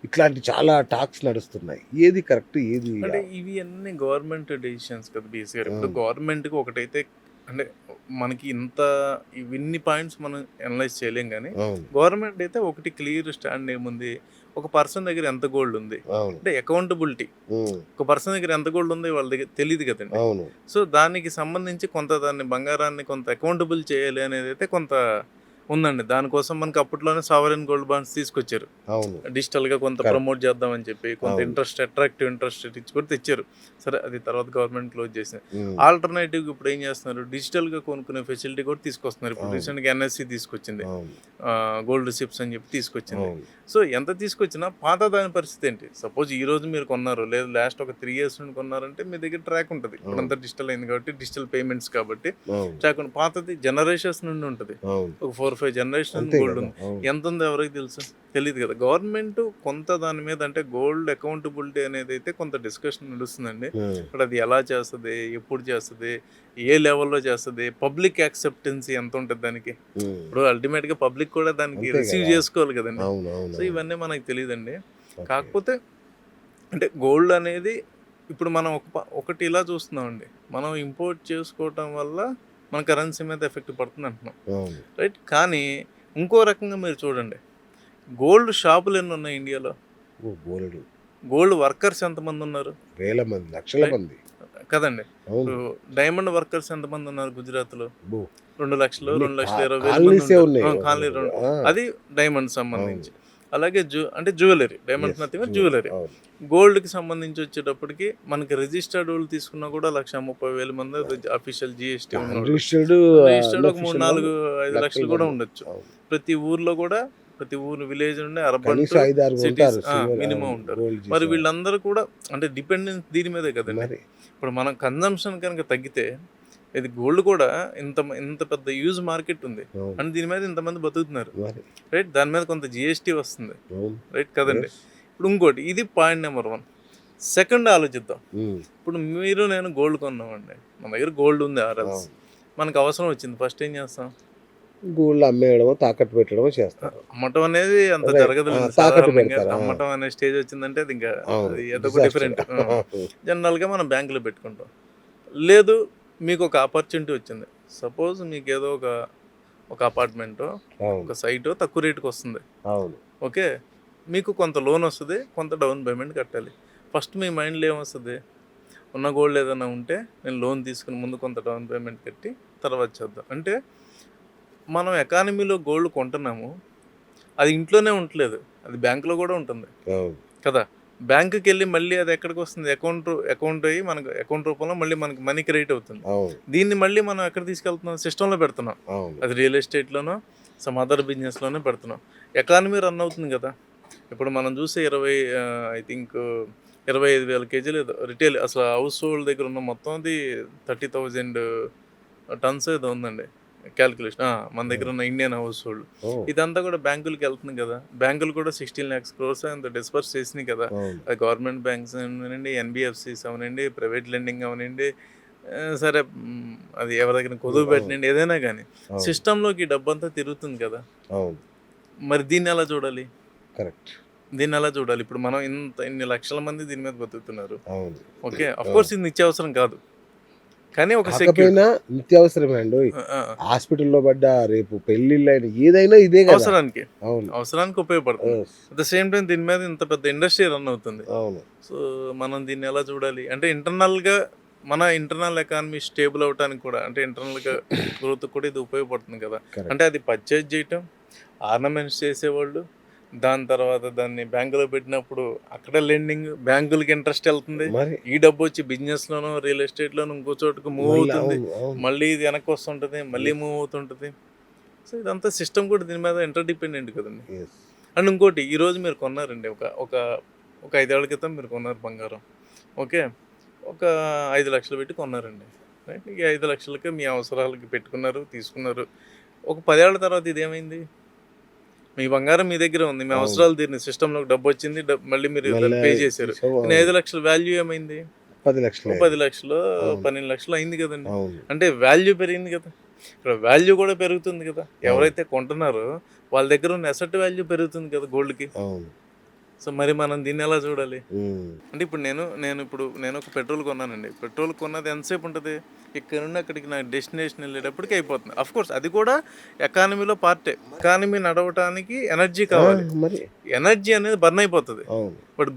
ఇట్లాంటి చాలా టాక్స్ నడుస్తున్నాయి. ఏది కరెక్ట్? ఏది అంటే ఇవి అన్నీ గవర్నమెంట్ డెసిషన్స్ కదా! బేసిక్‌గా. ఇప్పుడు హ్మ్. గవర్నమెంట్‌కి ఒకటైతే అంటే మనకి ఇవిన్ని పాయింట్స్ మనం అనలైజ్ చేయలేం గానీ, అవును. గవర్నమెంట్ అయితే ఒకటి క్లియర్ స్టాండ్ ఏముంది, ఒక పర్సన్ దగ్గర ఎంత గోల్డ్ ఉంది. అవును. అంటే అకౌంటబిలిటీ. హ్మ్. ఒక పర్సన్ దగ్గర ఎంత గోల్డ్ ఉంది వాళ్ళ దగ్గర తెలీదు కదండీ. అవును. సో, దానికి సంబంధించి కొంత దాన్ని బంగారాన్ని కొంత అకౌంటబుల్ చేయాలి అనేదైతే కొంత ఉందండి. దానికోసం మనకి అప్పట్లోనే సావరెన్ గోల్డ్ బాండ్స్ తీసుకొచ్చారు. అవును. డిజిటల్‌గా కొంత Correct. ప్రమోట్ చేద్దామని చెప్పి, కొంత అవును. అట్రాక్టివ్ ఇంట్రెస్ట్ రేట్ ఇచ్చి కూడా తెచ్చారు. సరే అది తర్వాత గవర్నమెంట్ క్లోజ్ చేసింది. ఉమ్. ఆల్టర్‌నేటివ్‌గా ఇప్పుడు ఏం చేస్తున్నారు, డిజిటల్‌గా కొనుక్కునే ఫెసిలిటీ కూడా తీసుకొస్తున్నారు. ఇప్పుడు అవును. రీసెంట్‌గా ఎన్ఎస్‌సి తీసుకొచ్చింది. అవును. గోల్డ్ రిసిప్ట్స్ అని చెప్పి తీసుకొచ్చింది. అవును. సో ఎంత తీసుకొచ్చినా పాత దాని పరిస్థితి ఏంటి? సపోజ్ ఈ రోజు మీరు కొన్నారు, లేదు లాస్ట్ ఒక 3 ఇయర్స్ నుండి కొన్నారంటే మీ దగ్గర ట్రాక్ ఉంటది. ఇప్పుడంతా డిజిటల్ అయింది కాబట్టి, డిజిటల్ పేమెంట్స్ కాబట్టి అవును. ట్రాక్ ఉంది. పాతది జనరేషన్స్ నుండి ఉంటది. అవును. ఒక 4, 5 జనరేషన్ అంతే గోల్డ్ కదా. ఉంది. అవును. ఎంత ఉందో ఎవరికి తెలుసు? తెలీదు కదా. గవర్నమెంట్ కొంత దాని మీద అంటే గోల్డ్ అకౌంటబిలిటీ అనేది అయితే కొంత డిస్కషన్ నడుస్తుందండి. ఉమ్. ఇప్పుడు అది ఎలా చేస్తది? ఎప్పుడు చేస్తది? ఏ లెవెల్‌లో చేస్తది? పబ్లిక్ యాక్సెప్టెన్సీ ఎంత ఉంటది దానికి? ఉమ్. ఇప్పుడు అల్టిమేట్‌గా పబ్లిక్ కూడా దానికి అంతే రిసీవ్ కదా. చేసుకోవాలి కదండీ. అవును. అవును. సో ఇవన్నీ మనకు తెలీదండి. ఓకే. కాకపోతే అంటే గోల్డ్ అనేది ఇప్పుడు మనం ఒకటి ఇలా చూస్తున్నామండి. మనం ఇంపోర్ట్ చేసుకోవటం వల్ల మన కరెన్సీ మీద ఎఫెక్ట్ పడుతుంది అంటున్నాం. అవును. రైట్. కానీ ఇంకో రకంగా మీరు చూడండి. గోల్డ్ షాపులు ఎన్ని ఉన్నాయి ఇండియాలో? ఓ బోలెడు గోల్డ్ వర్కర్స్ ఎంతమంది ఉన్నారు? వేల మంది, లక్షల Right. మంది. కదండి. అవును. ఇప్పుడు డైమండ్ వర్కర్స్ ఎంతమంది ఉన్నారు గుజరాత్లో? అబ్బో. 2 లక్షలు, ఇన్ని 2,20,000 మంది కాలనీసే ఉంటారు. ఉన్నాయి. కాలనీ ఆ. అది డైమండ్ సంబంధించి. అవును. అలాగే అంటే jewellery, diamonds Yes, nothing but jewelry. Jewellery. అవును. గోల్డ్‌కి సంబంధించి వచ్చేటప్పటికి మనకి రిజిస్టర్డ్ వాళ్ళు తీసుకున్నా కూడా 1,30,000 మంది అఫీషియల్ జీఎస్టీ ఉన్నోళ్ళు. అన్రిజిస్టర్డ్, రిజిస్టర్డ్ ఒక 3, అన్అఫీషియల్ 4, వాళ్ళు 5 లక్షల లక్షలు కూడా మంది. ఉండొచ్చు. అవును. ప్రతి ఊర్లో కూడా ప్రతి ఊరు విలేజ్ నుండి అర్బన్ కనీసం టు 5, 6 సిటీస్ ఉంటారు. సిల్వర్ మినిమం ఉంటారు. గోల్డ్ మరి చేసేవాళ్ళు. వీళ్ళందరూ కూడా అంటే డిపెండెన్స్ దీని మీదే కదండి. మరి ఇప్పుడు మనం కన్జంప్షన్ కనుక తగ్గితే ఇది గోల్డ్ కూడా ఇంత పెద్ద యూజ్ మార్కెట్ ఉంది. అవును. అండ్ దీని మీద ఇంతమంది బతుకుతున్నారు. మరి రైట్. దాని మీద కొంత జిఎస్టీ వస్తుంది. అవును. రైట్ కదండి. Yes. ఇప్పుడు ఇంకోటి ఇది పాయింట్ నెంబర్ 1. సెకండ్ ఆలోచిద్దాం. ఉమ్. ఇప్పుడు మీరు నేను గోల్డ్ కొన్నామండి. మన దగ్గర గోల్డ్ ఉంది ఆర్ఎల్స్. అవును. మనకు అవసరం వచ్చింది. ఫస్ట్ ఏం చేస్తాం? గోల్డ్ అమ్మేయడమో తాకట్టు పెట్టడమో చేస్తారు. అమ్మటం అనేది అంత Right. జరగదులేండి. తాకట్టు సాధారణంగా పెడతారు. అమ్మటం అనే స్టేజ్ వచ్చిందంటే అది ఇంకా అవును. అది ఏదో ఒక Disaster. డిఫరెంట్. జనరల్గా మనం బ్యాంకులో పెట్టుకుంటాం. లేదు మీకు ఒక ఆపర్చునిటీ వచ్చింది. సపోజ్ మీకు ఏదో ఒక అపార్ట్మెంటో అవును. ఒక సైటో తక్కువ రేటుకి వస్తుంది. అవును. ఓకే. మీకు కొంత లోన్ వస్తుంది, కొంత డౌన్ పేమెంట్ కట్టాలి. ఫస్ట్ మీ మైండ్లో ఏమొస్తుంది? ఉన్న గోల్డ్ ఏదైనా ఉంటే నేను లోన్ తీసుకుని ముందు కొంత డౌన్ పేమెంట్ కట్టి తర్వాత చేద్దాం. అంటే మనం ఎకానమీలో గోల్డ్ కొంటున్నాము. అది ఇంట్లోనే ఉండట్లేదు. అది బ్యాంకులో కూడా ఉంటుంది అవును. కదా. బ్యాంకుకి వెళ్ళి మళ్ళీ అది ఎక్కడికి వస్తుంది? అకౌంట్ అయ్యి మనకు అకౌంట్ రూపంలో మళ్ళీ మనకి మనీ క్రెడిట్ అవుతుంది. అవును. దీన్ని మళ్ళీ మనం ఎక్కడ తీసుకెళ్తున్నాం? సిస్టంలో పెడుతున్నాం. అవును. అది రియల్ ఎస్టేట్లోనో సమ్ అదర్ బిజినెస్లోనే పెడుతున్నాం. ఎకానమీ రన్ అవుతుంది కదా. ఇప్పుడు మనం చూసే ఐ థింక్ 25,000 కేజీలు ఏదో రిటైల్ అసలు హౌస్ హోల్డ్ దగ్గర ఉన్న మొత్తం అది 30,000 టన్స్ ఏదో ఉందండి క్యాల్కులేషన్. మన దగ్గర ఉన్న ఇండియన్ హౌస్ హోల్డ్ ఓ. ఇదంతా కూడా బ్యాంకులకి వెళ్తుంది కదా. బ్యాంకులు కూడా 16 lakhs crores అంత డిస్పర్స్ చేసినాయి కదా. అవును. అది గవర్నమెంట్ బ్యాంక్స్ అవనండి, ఎన్బిఎఫ్సిస్ అవనండి, ప్రైవేట్ లెండింగ్ అవనండి, సరే అది ఎవరి దగ్గర కొదువు పెట్టనండి, ఏదైనా కానీ అవును. సిస్టంలోకి ఈ డబ్బంతా తిరుగుతుంది కదా. అవును. మరి దీన్ని ఎలా చూడాలి? కరెక్ట్. దీన్ని ఎలా చూడాలి? ఇప్పుడు మనం ఇన్ని లక్షల మంది దీని మీద బతుకుతున్నారు. అవును. ఓకే. కోర్స్ ఇది నిత్యావసరం కాదు, కానీ ఒక కాకపోయినా నిత్యావసరమే అండి. హాస్పిటల్లో పడ్డ, రేపు పెళ్లిళ్ళైన ఏదైనా ఇదే కదా. అవసరానికి అవును. అవసరానికి ఉపయోగపడుతుంది. Yes. At the same time దీని మీద ఇంత పెద్ద ఇండస్ట్రీ రన్ అవుతుంది. అవును. సో మనం దీన్ని ఎలా చూడాలి అంటే ఇంటర్నల్గా మన ఇంటర్నల్ ఎకానమీ స్టేబుల్ అవడానికి కూడా అంటే ఇంటర్నల్గా గ్రోత్ కూడా ఇది ఉపయోగపడుతుంది కదా. Correct. అంటే అది పర్చేజ్ చేయటం, ఆర్నమెంట్స్ చేసేవాళ్ళు, దాని తర్వాత దాన్ని బ్యాంకులో పెట్టినప్పుడు అక్కడ లెండింగ్, బ్యాంకులకి ఇంట్రెస్ట్ వెళ్తుంది. మరి ఈ డబ్బు వచ్చి బిజినెస్లోనో రియల్ ఎస్టేట్లోనో ఇంకో చోటుకు మూవ్ మళ్ళీ అవుతుంది. అవును. అవును. మళ్ళీ ఇది వెనక్కి వస్తుంటుంది, మళ్ళీ మూవ్ అవుతుంటుంది. సో ఇదంతా సిస్టమ్ కూడా దీని మీద ఇంటర్డిపెండెంట్ కదండి. Yes. అండ్ ఇంకోటి ఈరోజు మీరు కొన్నారండి ఒక 5 ఏళ్ల క్రితం మీరు కొన్నారు బంగారం. ఓకే. ఒక 5 లక్షలు పెట్టి కొన్నారండి. రైట్. ఈ 5 లక్షలకి మీ అవసరాలకి పెట్టుకున్నారు, తీసుకున్నారు. ఒక 10 ఏళ్ల తర్వాత ఇదేమైంది? మీ బంగారం మీ దగ్గర ఉంది, మీ అవసరాలు తీరిన సిస్టంలోకి డబ్బు వచ్చింది, మళ్ళీ మీరు మళ్ళీ పే చేశారు. తీసావు. కానీ 5 లక్షల వాల్యూ ఏమైంది? 10 లక్షలు. 10 లక్షలు, అవును. 12 లక్షలు అయింది కదండి. అవును. అంటే వాల్యూ పెరిగింది కదా. ఇక్కడ వాల్యూ కూడా పెరుగుతుంది కదా. ఎవరైతే కొంటున్నారో వాళ్ళ దగ్గర ఉన్న అసెట్ వాల్యూ పెరుగుతుంది కదా గోల్డ్కి. అవును. సో మరి మనం దీన్ని ఎలా చూడాలి? ఉమ్. అంటే ఇప్పుడు నేను ఒక పెట్రోల్ కొన్నానండి. పెట్రోల్ కొన్నది ఎంతసేపు ఉంటుంది? ఇక్కడ నుండి అక్కడికి నా డెస్టినేషన్ వెళ్ళేటప్పటికి అయిపోతుంది. అఫ్ కోర్స్ అది కూడా ఎకానమీలో పార్టే. ఎకానమీ నడవటానికి ఎనర్జీ కావాలి. మరి ఎనర్జీ అనేది బర్న్ అయిపోతుంది. అవును, బట్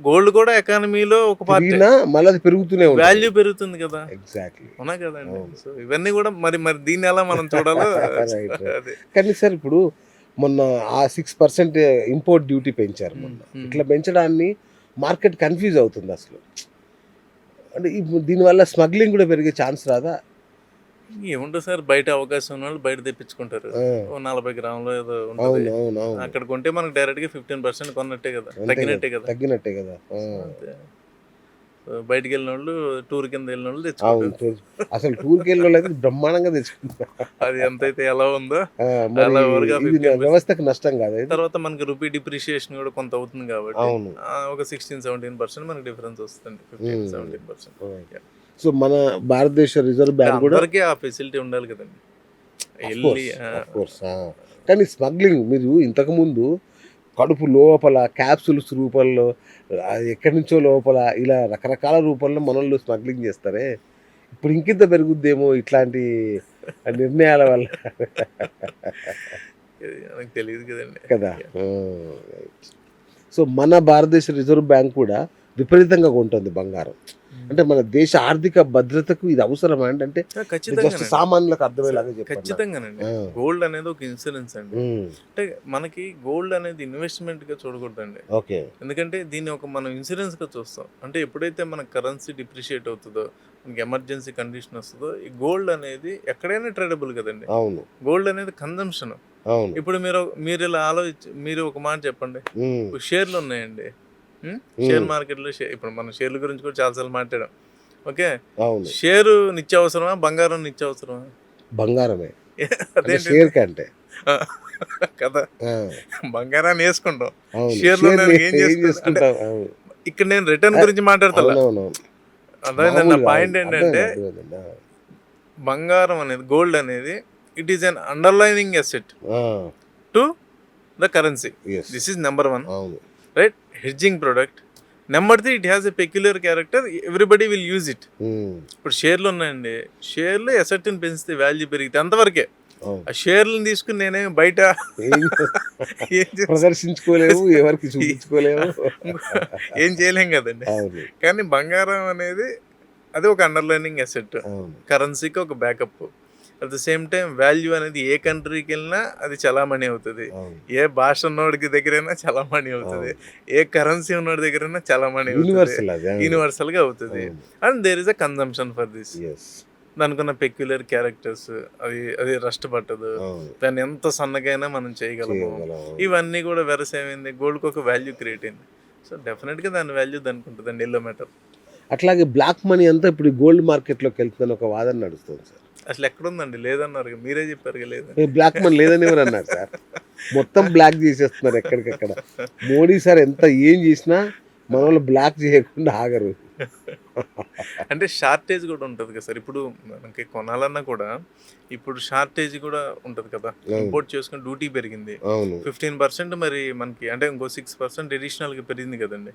గోల్డ్ కూడా ఎకానమీలో ఒక పార్ట్. పెరిగినా మళ్ళీ అది పెరుగుతూనే ఉంటుంది. వాల్యూ పెరుగుతుంది కదా. ఎగ్జాక్ట్లీ. అవునా కదండి. సో ఇవన్నీ కూడా మరి దీన్ని ఎలా మనం చూడాలో రైట్. అదే. కానీ సార్ ఇప్పుడు మొన్న ఆ 6% ఇంపోర్ట్ డ్యూటీ పెంచారు మొన్న. ఇట్లా పెంచడాన్ని మార్కెట్ కన్ఫ్యూజ్ అవుతుంది అసలు. అంటే ఇప్పుడు దీనివల్ల స్మగ్లింగ్ కూడా పెరిగే ఛాన్స్ రాదా? ఏముంటుంది సార్, బయట అవకాశం ఉన్న వాళ్ళు బయట తెప్పించుకుంటారు. ఓ 40 గ్రాములు ఏదో ఉంటుంది. అవును అవును అవును. అక్కడ కొంటే మనకు డైరెక్ట్గా 15% కొన్నట్టే కదా, అంతే తగ్గినట్టే కదా, కదా. తగ్గినట్టే కదా. అంతే. సో బయటికి వెళ్ళిన వాళ్ళు, టూర్ కింద వెళ్ళిన వాళ్ళు అవును, తెచ్చుకుంటారు. అసలు టూర్కి వెళ్ళిన వాళ్ళు అయితే బ్రహ్మాండంగా తెచ్చుకుంటారు. అది ఎంతైతే ఎలా ఉందో మరి అలా ఓవర్గా ఇది 15%. వ్యవస్థకు నష్టం కాదు ఇది? తర్వాత మనకి రూపీ డిప్రిషియేషన్ కూడా కొంత అవుతుంది కాబట్టి అవును. ఒక 16-17% మనకి డిఫరెన్స్ వస్తుంది. 15-17%. సో మన భారతదేశ రిజర్వ్ బ్యాంక్ కూడా అందరికీ ఆ ఫెసిలిటీ ఉండాలి కదండి. వెళ్ళి కానీ స్మగ్లింగ్ మీరు ఇంతకుముందు కడుపు లోపల క్యాప్సూల్స్ రూపంలో ఎక్కడి నుంచో లోపల ఇలా రకరకాల రూపంలో మనల్ని స్మగ్లింగ్ చేస్తారే, ఇప్పుడు ఇంకింత పెరుగుద్దేమో ఇట్లాంటి నిర్ణయాల వల్ల నాకు తెలియదు కదండి కదా. సో మన భారతదేశ రిజర్వ్ బ్యాంక్ కూడా విపరీతంగా కొంటుంది బంగారం. అంటే మన దేశ ఆర్థిక భద్రతకు ఇది అవసరమా అంటే జస్ట్ సామాన్యులకు అర్థమయ్యేలాగా చెప్పండి. ఖచ్చితంగానండి. గోల్డ్ అనేది ఒక ఇన్సూరెన్స్ అండి. అంటే మనకి గోల్డ్ అనేది ఇన్వెస్ట్మెంట్ గా చూడకూడదండి. ఓకే. ఎందుకంటే దీన్ని ఒక మనం ఇన్సూరెన్స్ గా చూస్తాం. అంటే ఎప్పుడైతే మన కరెన్సీ డిప్రిషియేట్ అవుతుందో, మనకి ఎమర్జెన్సీ కండిషన్ వస్తుందో, ఈ గోల్డ్ అనేది ఎక్కడైనా ట్రేడబుల్ కదండి. అవును. గోల్డ్ అనేది కన్జంప్షన్. అవును. ఇప్పుడు మీరు ఇలా మీరు ఒక మాట చెప్పండి. ఇప్పుడు షేర్లు ఉన్నాయండి. షేర్ మార్కెట్లో ఇప్పుడు మనం షేర్ల గురించి కూడా చాలాసార్లు మాట్లాడాం. ఓకే. షేరు నిత్యావసరమా, బంగారం నిత్యావసరమా? బంగారమే. అదే షేర్ కంటే కదా. బంగారాన్ని వేసుకుంటాం, షేర్లు ఏం చేసుకుంటాం. ఇక్కడ నేను రిటర్న్ గురించి మాట్లాడతాను. అదే నా పాయింట్ ఏంటంటే, బంగారం అనేది, గోల్డ్ అనేది it is an underlining asset to the currency. This is number 1, right? Hedging product. Number 3, it has a peculiar character, everybody will use it. ఇప్పుడు షేర్లు ఉన్నాయండి, షేర్లు అసెట్ని పెంచితే వాల్యూ పెరిగితే అంతవరకే. ఆ షేర్లను తీసుకుని నేనే బయట ప్రదర్శించుకోలేము, ఎవరికి చూపించుకోలేము, ఏం చేయలేం కదండి. కానీ బంగారం అనేది అది ఒక అండర్లైనింగ్ అసెట్, కరెన్సీకి ఒక backup. At the same time value అనేది ఏ కంట్రీకి వెళ్ళినా అది చలామణి అవుతుంది, ఏ భాష ఉన్నోడికి దగ్గరైనా చలామణి అవుతుంది, ఏ కరెన్సీ ఉన్నోడి దగ్గరైనా చలామణి అవుతుంది, యూనివర్సల్గా అవుతుంది. And there is a consumption for this. దానికున్న పెక్యులర్ క్యారెక్టర్స్, అది రస్ట్ పట్టదు, దాన్ని ఎంత సన్నగైనా మనం చేయగలము. ఇవన్నీ కూడా వెరసేమైంది, గోల్డ్కి ఒక వాల్యూ క్రియేట్ అయింది. సో డెఫినెట్గా దాని వాల్యూ దానికి ఉంటుందండి, ఎల్లో మెటల్. అట్లాగే బ్లాక్ మనీ అంతా ఇప్పుడు గోల్డ్ మార్కెట్లోకి వెళ్తుందని ఒక వాదన నడుస్తుంది సార్. అసలు ఎక్కడుందండి? లేదన్నారు, మీరే చెప్పారు లేదు. బ్లాక్ మనీ లేదని ఎవరు అన్నారు సార్? మొత్తం బ్లాక్ చేసేస్తున్నారు ఎక్కడికక్కడ. మోడీ సార్ ఎంత ఏం చేసినా మన వాళ్ళు బ్లాక్ చేయకుండా ఆగరు. అంటే షార్టేజ్ కూడా ఉంటుంది కదా సార్. ఇప్పుడు మనకి కొనాలన్నా కూడా ఇప్పుడు షార్టేజ్ కూడా ఉంటుంది కదా. ఇంపోర్ట్ చేసుకుని డ్యూటీ పెరిగింది 15%, మరి మనకి అంటే ఇంకో 6% అడిషనల్గా పెరిగింది కదండి.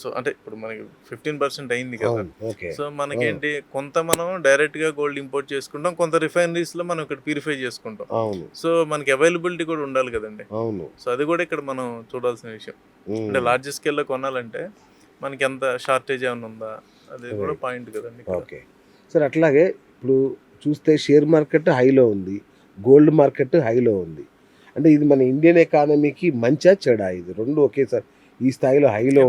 సో అంటే ఇప్పుడు మనకి 15% అయింది కదా. సో మనకేంటి, కొంత మనం డైరెక్ట్గా గోల్డ్ ఇంపోర్ట్ చేసుకుంటాం, కొంత రిఫైనరీస్లో మనం ఇక్కడ ప్యూరిఫై చేసుకుంటాం. సో మనకి అవైలబిలిటీ కూడా ఉండాలి కదండి. సో అది కూడా ఇక్కడ మనం చూడాల్సిన విషయం. అంటే లార్జ్ స్కేల్లో కొనాలంటే మనకి ఎంత షార్టేజ్ ఏమైనా ఉందా, అది కూడా పాయింట్ కదండి. Okay sir. అట్లాగే ఇప్పుడు చూస్తే షేర్ మార్కెట్ హైలో ఉంది, గోల్డ్ మార్కెట్ హైలో ఉంది. అంటే ఇది మన ఇండియన్ ఎకానమీకి మంచా చెడా? ఇది రెండు ఒకేసారి ఈ స్థాయిలో హైలో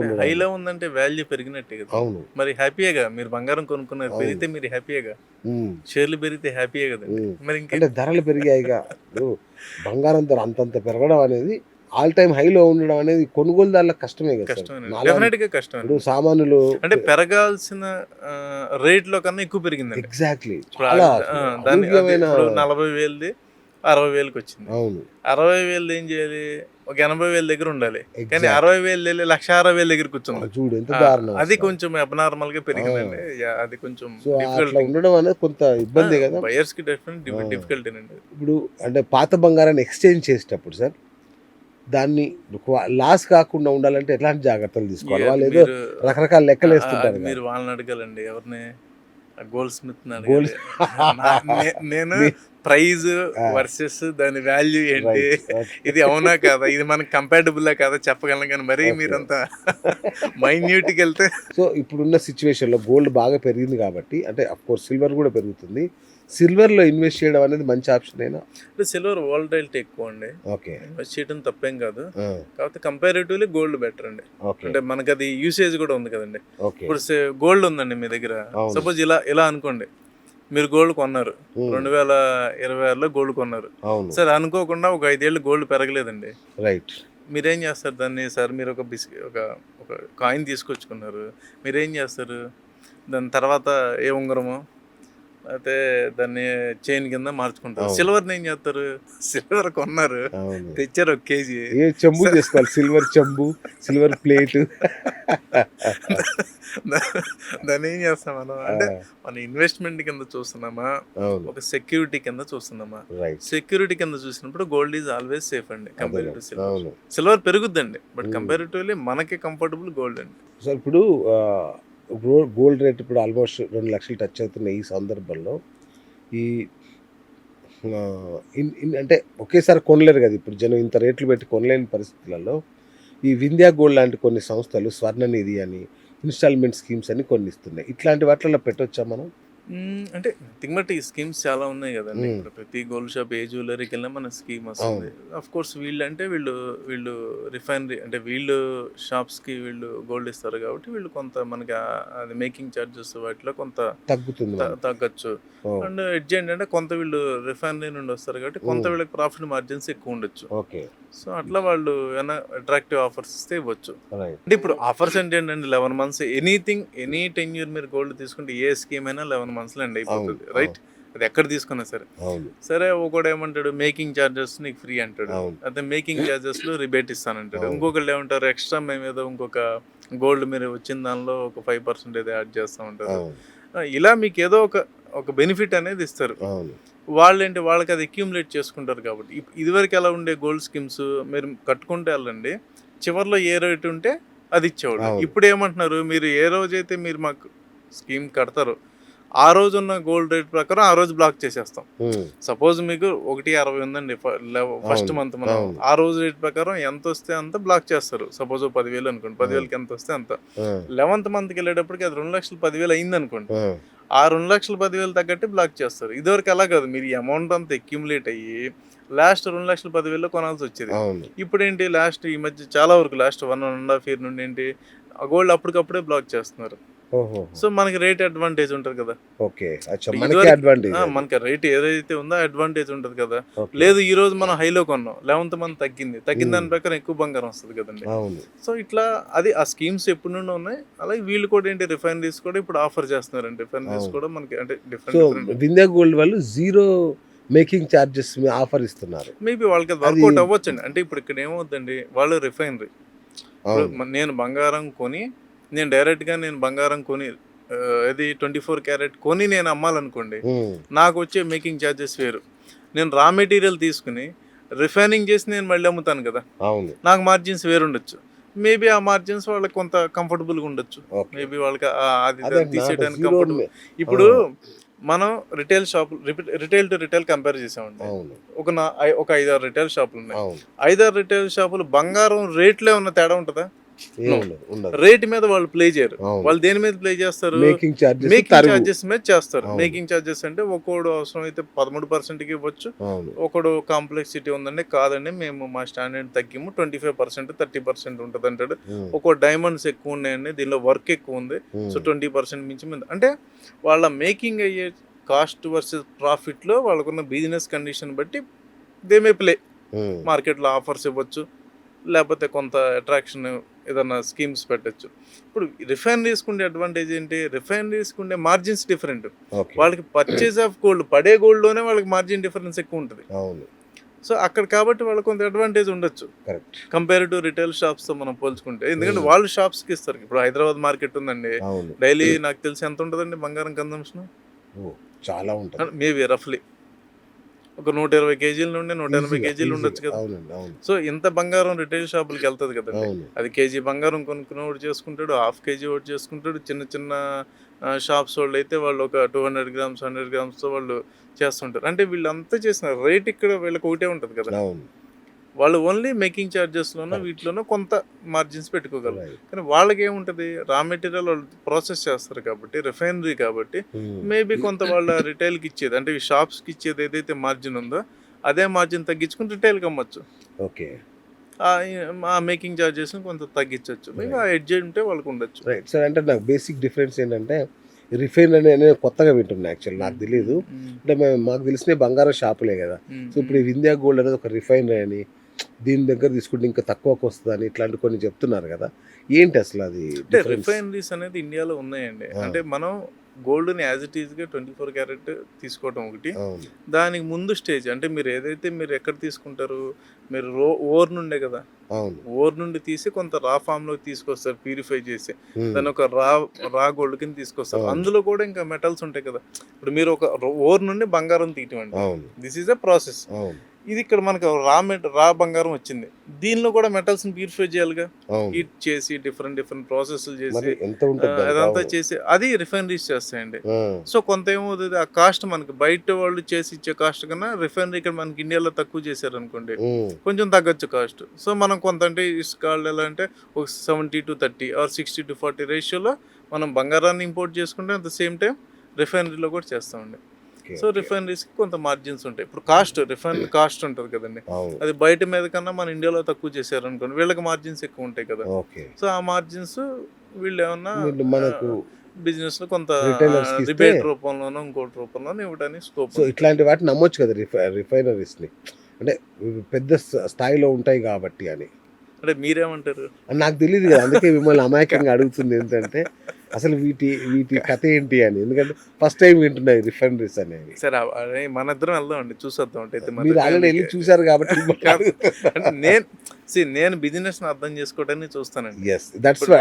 ఉందంటే వాల్యూ పెరిగినట్టే కదా. అవును. మరి హ్యాపీయేగా, మీరు బంగారం కొనుక్కున్నారు, పెరిగితే మీరు హ్యాపీయేగా, షేర్లు పెరిగితే హ్యాపీయే కదా. మరి అంటే ధరలు పెరిగాయిగా. బంగారం ధర అంతంత పెరగడం అనేది, ఆల్ టైమ్ హైలో ఉండడం అనేది కొనుగోలుదారులకు కష్టమే కదా. కష్టం. ఇప్పుడు సామాన్యులు అంటే పెరగాల్సిన రేట్ లో కన్నా ఎక్కువ పెరిగింది. ఎగ్జాక్ట్లీ. 40,000ది 60,000కి వచ్చింది. అవును. 60,000 ఏం చేయాలి, ఒక 80,000 దగ్గర ఉండాలి. కానీ 60,000 వెళ్ళి 1,60,000 దగ్గర కూర్చుంది. చూడు ఎంత దారుణం. అది కొంచెం అబ్నార్మల్ గా పెరిగిందండి. అది కొంచెం ఉండడం అనేది కొంత ఇబ్బంది కదా బయర్స్ కి. డిఫికల్టీ అండి. ఇప్పుడు అంటే పాత బంగారాన్ని ఎక్స్చేంజ్ చేసేటప్పుడు సార్ దాన్ని లాస్ కాకుండా ఉండాలంటే ఎట్లాంటి జాగ్రత్తలు తీసుకోవాలి? అది వాళ్ళు ఏదో మీరు రకరకాల లెక్కలు అది వేస్తుంటారు మీరు వాళ్ళని అడగాలండి. ఎవరిని? గోల్డ్ స్మిత్‌ని గోల్డ్ అడగాలి. నేను ప్రైజ్ ఆ, వర్సెస్ దాని వాల్యూ ఏంటి? రైట్. ఓకే. ఇది అవునా కాదా? ఇది మనకు కంపాటబులా కాదా చెప్పగలను గానీ మరీ ఓకే. మీరంతా మైన్యూట్‌కెళ్తే సో ఇప్పుడున్న సిచ్యువేషన్లో గోల్డ్ బాగా పెరిగింది కాబట్టి, అంటే కోర్స్ సిల్వర్ కూడా పెరుగుతుంది. సిల్వర్లో ఇన్వెస్ట్ చేయడం అనేది మంచి ఆప్షన్ అయినా? సిల్వర్ వోలటైలిటీ ఎక్కువ అండి. ఓకే. ఇన్వెస్ట్ చేయడం తప్పేం కాదు. ఆ, కాకపోతే కంపారిటివ్‌లీ గోల్డ్ బెటర్ అండి. ఓకే. అంటే మనకది యూసేజ్ కూడా ఉంది కదండీ. ఓకే. ఇప్పుడు గోల్డ్ ఉందండి మీ దగ్గర. అవును. సపోజ్ ఇలా అనుకోండి. మీరు గోల్డ్ కొన్నారు. ఉమ్, 2026లో గోల్డ్ కొన్నారు. అవును. సరే అనుకోకుండా ఒక 5 ఏళ్ళు గోల్డ్ పెరగలేదండి. రైట్. మీరేం చేస్తారు దాన్ని? సార్ మీరు ఒక ఒక కాయిన్ తీసుకొచ్చుకున్నారు. మీరేం చేస్తారు? దాని తర్వాత ఏ ఉంగరమో అయితే దాన్ని చైన్ కింద మార్చుకుంటారు. అవును. సిల్వర్‌ని ఏం చేస్తారు? సిల్వర్ కొన్నారు. అవును. తెచ్చారు ఒక కేజీ. ఏ చెంబు చేసుకోవాలి, సిల్వర్ చెంబు, సిల్వర్ ప్లేట్. దాన్ని ఏం చేస్తాం మనం? అంటే మన ఇన్వెస్ట్మెంట్ కింద చూస్తున్నామా? అవును. ఒక సెక్యూరిటీ కింద చూస్తున్నామా? రైట్. సెక్యూరిటీ కింద చూసినప్పుడు గోల్డ్ ఈజ్ ఆల్వేస్ సేఫ్ అండి కంపేర్ టు సిల్వర్. అవును. సిల్వర్ పెరుగుద్దండి బట్ Hmm. కంపారిటివ్లీ మనకి కంఫర్టబుల్ గోల్డ్ అండి. సో ఇప్పుడు గోల్డ్ రేట్ ఇప్పుడు ఆల్మోస్ట్ 2 లక్షలు టచ్ అవుతున్న ఈ సందర్భంలో ఈ ఆ, అంటే ఒకేసారి కొనలేరు కదా ఇప్పుడు జనం, ఇంత రేట్లు పెట్టి కొనలేని పరిస్థితులలో ఈ వింధ్యా గోల్డ్ లాంటి కొన్ని సంస్థలు స్వర్ణనిధి అని ఇన్స్టాల్మెంట్ స్కీమ్స్ అని కొన్ని ఇస్తున్నాయి. ఇట్లాంటి వాటిలో పెట్టొచ్చా మనం? అంటే నథింగ్ బట్ ఈ స్కీమ్స్ చాలా ఉన్నాయి కదండి. Hmm. ఇప్పుడు ప్రతి గోల్డ్ షాప్ ఏ జ్యువెలరీకి వెళ్ళినా మన స్కీమ్ వస్తుంది. అఫ్ కోర్స్ వీళ్ళు రిఫైనరీ అంటే వీళ్ళు షాప్స్కి వీళ్ళు గోల్డ్ ఇస్తారు కాబట్టి వీళ్ళు కొంత మనకి అది మేకింగ్ ఛార్జెస్ వాటిలో కొంత తగ్గుతుంది మనకి. తగ్గచ్చు. ఓ, అండ్ ఎడ్జ్ ఏంటంటే కొంత వీళ్ళు రిఫైనరీ నుండి వస్తారు కాబట్టి కొంత Hmm. వీళ్ళకి ప్రాఫిట్ మార్జిన్స్ ఎక్కువ ఉండొచ్చు. ఓకే. సో అట్లా వాళ్ళు ఏమైనా అట్రాక్టివ్ ఆఫర్స్ ఇస్తే ఇవ్వచ్చు. రైట్. అంటే ఇప్పుడు ఆఫర్స్ అంటే ఏంటంటే 11 మంత్స్ ఎనీ 10 ఇయర్ మీరు గోల్డ్ తీసుకుంటే ఏ స్కీమ్ అయినా 11 మంత్స్లో ఎండ్ అయిపోతుంది. అవును. రైట్? అది ఎక్కడ తీసుకున్నా సరే. అవును. సరే ఒకడు ఏమంటాడు మేకింగ్ ఛార్జెస్ నీకు ఫ్రీ అంటాడు. అవును. అదే మేకింగ్ ఛార్జెస్లో రిబేట్ ఇస్తానంటాడు. అవును. ఇంకొకళ్ళు ఏమంటారు ఎక్స్ట్రా మేము ఏదో ఇంకొక గోల్డ్ మీరు వచ్చిన దానిలో ఒక 5% ఏదో యాడ్ చేస్తూ ఉంటారు. అవును. ఇలా మీకు ఏదో ఒక బెనిఫిట్ అనేది ఇస్తారు. అవును. వాళ్ళకి అది అక్యూములేట్ చేసుకుంటారు కాబట్టి ఇదివరకు ఎలా ఉండే గోల్డ్ స్కీమ్స్ మీరు కట్టుకుంటే వెళ్ళండి చివరిలో ఏ రేట్ ఉంటే అది ఇచ్చేవాడు. అవును. ఇప్పుడు ఏమంటున్నారు మీరు ఏ రోజైతే మీరు మాకు స్కీమ్ కడతారో ఆ రోజు ఉన్న గోల్డ్ రేట్ ప్రకారం ఆ రోజు బ్లాక్ చేసేస్తాం. Hmm. సపోజ్ మీకు 1.60 ఉందండి ఫస్ట్ అవును. మంత్ మనం అవును. ఆ రోజు రేట్ ప్రకారం ఎంత వస్తే అంత బ్లాక్ చేస్తారు. సపోజ్ 10,000 అనుకోండి, 10,000కి ఎంత వస్తే అంత. ఆ, 11th మంత్కి వెళ్ళేటప్పటికి అది 2,10,000 అయింది అనుకోండి, ఆ, ఆ 2,10,000 తగ్గట్టు బ్లాక్ చేస్తారు. ఇదివరకు అలా కాదు, మీరు ఈ అమౌంట్ అంతా అక్యుములేట్ అయ్యి లాస్ట్ 2,10,000 కొనాల్సి వచ్చేది. అవును. ఇప్పుడు ఏంటి లాస్ట్ ఈ మధ్య చాలా వరకు లాస్ట్ 1.5 year నుండి ఏంటి ఆ గోల్డ్ అప్పటికప్పుడే బ్లాక్ చేస్తున్నారు. ఓహో. సో మనకి రేట్ అడ్వాంటేజ్ ఉంటుంది కదా. ఓకే. అచ్చా, ఇప్పుడు మనకి ఇదివరకు అడ్వాంటేజ్. మనకి రేట్ ఏదైతే ఉందో అడ్వాంటేజ్ ఉంటుంది కదా. ఓకే. లేదు ఈ రోజు మనం హైలో కొన్నాం, 11th మంత్ తగ్గిన దాని Hmm. ప్రకారం ఎక్కువ బంగారం వస్తుంది కదండి. అవును. సో ఇట్లా అది ఆ స్కీమ్స్ ఎప్పటి నుండి ఉన్నాయి. అలాగే వీళ్ళు కూడా ఏంటి రిఫైనరీస్ కూడా ఇప్పుడు ఆఫర్ చేస్తున్నారండి. రిఫైనరీస్ అవును. కూడా మనకి అంటే సో డిఫరెంట్ వింధ్యా గోల్డ్ వాళ్ళు జీరో మేకింగ్ ఛార్జెస్ ఆఫర్ ఇస్తున్నారు. మేబీ వాళ్ళకి అది అది వర్కౌట్ అవ్వచ్చండి. అంటే ఇప్పుడు ఇక్కడ ఏమవుద్దండి, వాళ్ళు రిఫైనరీ ఇప్పుడు అవును. నేను బంగారం కొని నేను డైరెక్ట్గా బంగారం కొని అది 24 క్యారెట్ కొని నేను అమ్మాలనుకోండి, Hmm. నాకు వచ్చే మేకింగ్ ఛార్జెస్ వేరు. నేను రా మెటీరియల్ తీసుకుని రిఫైనింగ్ చేసి నేను మళ్ళీ అమ్ముతాను కదా, అవును. నాకు మార్జిన్స్ వేరు ఉండొచ్చు. మేబీ ఆ మార్జిన్స్ వాళ్ళకి కొంత కంఫర్టబుల్గా ఉండొచ్చు. ఓకే. మేబీ వాళ్ళకి అది అదే తీసేయడానికి జీరో. కంఫర్టబుల్. ఇప్పుడు మనం retail retail to retail compare చేసామండి. అవును. ఒక 5-6 రిటైల్ షాపులు ఉన్నాయి. అవును. 5-6 రిటైల్ షాపులు బంగారం రేట్లో ఉన్న తేడా ఉంటుందా? ఉండదు. రేట్ మీద వాళ్ళు ప్లే చేయరు. అవును. వాళ్ళు దేని మీద ప్లే చేస్తారు? మేకింగ్ ఛార్జెస్ మేకింగ్ తరుగు. ఛార్జెస్ మీద చేస్తారు. అవును. మేకింగ్ ఛార్జెస్ అంటే ఒక్కోడు అవసరం అయితే 13%కి ఇవ్వచ్చు. అవును. ఒకడు కాంప్లెక్సిటీ ఉందండి, కాదండి మేము మా స్టాండర్డ్ తగ్గిము 25% 30% ఉంటుంది అంటాడు. Hmm. ఒక్కో డైమండ్స్ ఎక్కువ ఉన్నాయండి, దీనిలో వర్క్ ఎక్కువ ఉంది, Hmm. సో 20% మించి మీద. అంటే వాళ్ళ మేకింగ్ అయ్యే కాస్ట్ వర్సెస్ ప్రాఫిట్లో వాళ్ళకున్న బిజినెస్ కండిషన్ బట్టి దే మే ప్లే. Hmm. మార్కెట్లో ఆఫర్స్ ఇవ్వచ్చు, లేకపోతే కొంత అట్రాక్షన్ ఏదన్నా స్కీమ్స్ పెట్టచ్చు. ఇప్పుడు రిఫైనరీస్కి ఉండే అడ్వాంటేజ్ ఏంటి? రిఫైనరీస్కి ఉండే మార్జిన్స్ డిఫరెంట్. ఓకే. వాళ్ళకి పర్చేజ్ ఆఫ్ గోల్డ్ పడే గోల్డ్లోనే వాళ్ళకి మార్జిన్ డిఫరెన్స్ ఎక్కువ ఉంటుంది. అవును. సో అక్కడ కాబట్టి వాళ్ళకి కొంత అడ్వాంటేజ్ ఉండొచ్చు కరెక్ట్. కంపేర్ టు రిటైల్ షాప్స్తో మనం పోల్చుకుంటే. ఎందుకంటే Hmm. వాళ్ళు షాప్స్కి ఇస్తారు. ఇప్పుడు హైదరాబాద్ మార్కెట్ ఉందండి, అవును. డైలీ నాకు తెలిసి ఎంత ఉంటుందండి బంగారం కన్జంప్షన్? ఓ, చాలా ఉంటుంది. మేబీ రఫ్లీ ఒక 120 కేజీల నుండి 180 ఈజీగా, కేజీలు ఉండొచ్చు ఈజీగా. కదా. అవునండి, అవును, సో ఇంత బంగారం రిటైల్ షాపులకి వెళ్తుంది కదండి. అవును, అది కేజీ బంగారం కొనుక్కుని ఒకటి చేసుకుంటాడు, హాఫ్ కేజీ ఒకటి చేసుకుంటాడు. చిన్న చిన్న షాప్స్ వాళ్ళు అయితే వాళ్ళు ఒక 200 గ్రామ్స్ 100 గ్రామ్స్తో వాళ్ళు చేస్తుంటారు. అంటే వీళ్ళంతా చేసిన రేట్ ఇక్కడ వీళ్ళకి ఒకటే ఉంటుంది కదా. అవును. వాళ్ళు ఓన్లీ మేకింగ్ ఛార్జెస్లోనో Correct. వీటిలోనో కొంత మార్జిన్స్ పెట్టుకోగలరు. Right. కానీ వాళ్ళకి ఏముంటుంది, రా మెటీరియల్ వాళ్ళు ప్రాసెస్ చేస్తారు కాబట్టి, రిఫైనరీ కాబట్టి మేబీ కొంత వాళ్ళ రిటైల్కి ఇచ్చేది, అంటే ఈ షాప్స్కి ఇచ్చేది ఏదైతే మార్జిన్ ఉందో అదే మార్జిన్ తగ్గించుకుని రిటైల్కి అమ్మచ్చు. ఓకే, ఆ మేకింగ్ ఛార్జెస్ని కొంత తగ్గించవచ్చు. మేబీ ఆ ఎడ్జ్ ఉంటే వాళ్ళకు ఉండొచ్చు. Right sir. అంటే నాకు బేసిక్ డిఫరెన్స్ ఏంటంటే రిఫైన్ అనేది కొత్తగా వింటున్నా, యాక్చువల్ నాకు తెలియదు. అంటే మాకు తెలిసిన బంగారం షాపులే కదా. సో ఇప్పుడు ఇండియా గోల్డ్ అనేది ఒక రిఫైనరీ అని, దీని దగ్గర తీసుకుంటే ఇంకా తక్కువకు వస్తుంది అని ఇట్లాంటి కొన్ని చెప్తున్నారు కదా. ఏంటి అసలు అది అంటే రిఫైనరీస్ అనేది ఇండియాలో ఉన్నాయండి. అంటే మనం గోల్డ్ని యాజ్ ఇట్ ఈస్గా 24 క్యారెట్ తీసుకోవటం ఒకటి. దానికి ముందు స్టేజ్ అంటే మీరు ఏదైతే మీరు ఎక్కడ తీసుకుంటారు, మీరు ఓర్ నుండే కదా, ఓర్ నుండి తీసి కొంత రా ఫామ్లోకి తీసుకొస్తారు, ప్యూరిఫై చేసి దాన్ని ఒక రా గోల్డ్ కింద తీసుకొస్తారు. అందులో కూడా ఇంకా మెటల్స్ ఉంటాయి కదా. ఇప్పుడు మీరు ఒక ఓర్ నుండి బంగారం తీయటం అండి, దిస్ ఈజ్ అ ప్రాసెస్. ఇది ఇక్కడ మనకు రా బంగారం వచ్చింది, దీనిలో కూడా మెటల్స్ ప్యూరిఫై చేయాలిగా, హీట్ చేసి డిఫరెంట్ ప్రాసెస్లు చేసి అదంతా చేసి అది రిఫైనరీస్ చేస్తాయండి. సో కొంత ఏమవుతుంది, ఆ కాస్ట్ మనకి బయట వాళ్ళు చేసి ఇచ్చే కాస్ట్ కన్నా రిఫైనరీ ఇక్కడ మనకి ఇండియాలో తక్కువ చేశారు అనుకోండి, కొంచెం తగ్గచ్చు కాస్ట్. సో మనం కొంత అంటే ఇసుకాళ్ళు ఎలా అంటే ఒక 70-30 ఆర్ 60-40 రేషియోలో మనం బంగారాన్ని ఇంపోర్ట్ చేసుకుంటే అట్ ద సేమ్ టైం రిఫైనరీలో కూడా చేస్తామండి. సో రిఫైనరీస్కి కొంత మార్జిన్స్ ఉంటాయి. ఇప్పుడు రిఫైనరీ కాస్ట్ ఉంటుంది కదండి, అది బయట మీద కన్నా మన ఇండియాలో తక్కువ చేశారు అనుకోండి, వీళ్ళకి మార్జిన్స్ ఎక్కువ ఉంటాయి కదా. సో ఆ మార్జిన్స్ వీళ్ళు ఏమన్నా మనకు బిజినెస్ లో కొంత రిబేట్ రూపంలోనో ఇంకోటి రూపంలోనో ఇవ్వడానికి స్కోప్. సో ఇట్లాంటి వాటిని నమ్మొచ్చు కదా రిఫైనరీస్ని, అంటే పెద్ద స్థాయిలో ఉంటాయి కాబట్టి అని. అంటే మీరేమంటారు నాకు తెలియదు కదా, అందుకే మిమ్మల్ని అమాయకంగా అడుగుతుంది ఏంటంటే అసలు వీటి కథ ఏంటి అని. ఎందుకంటే ఫస్ట్ టైం వింటున్నాయి రిఫైనరీస్ అనేవి. సరే మన ఇద్దరం వెళ్దాం అండి, చూసేద్దాం. అంటే మీరు ఆల్రెడీ వెళ్ళి చూసారు కాబట్టి నేను బిజినెస్ అర్థం చేసుకోవడానికి చూస్తానండి.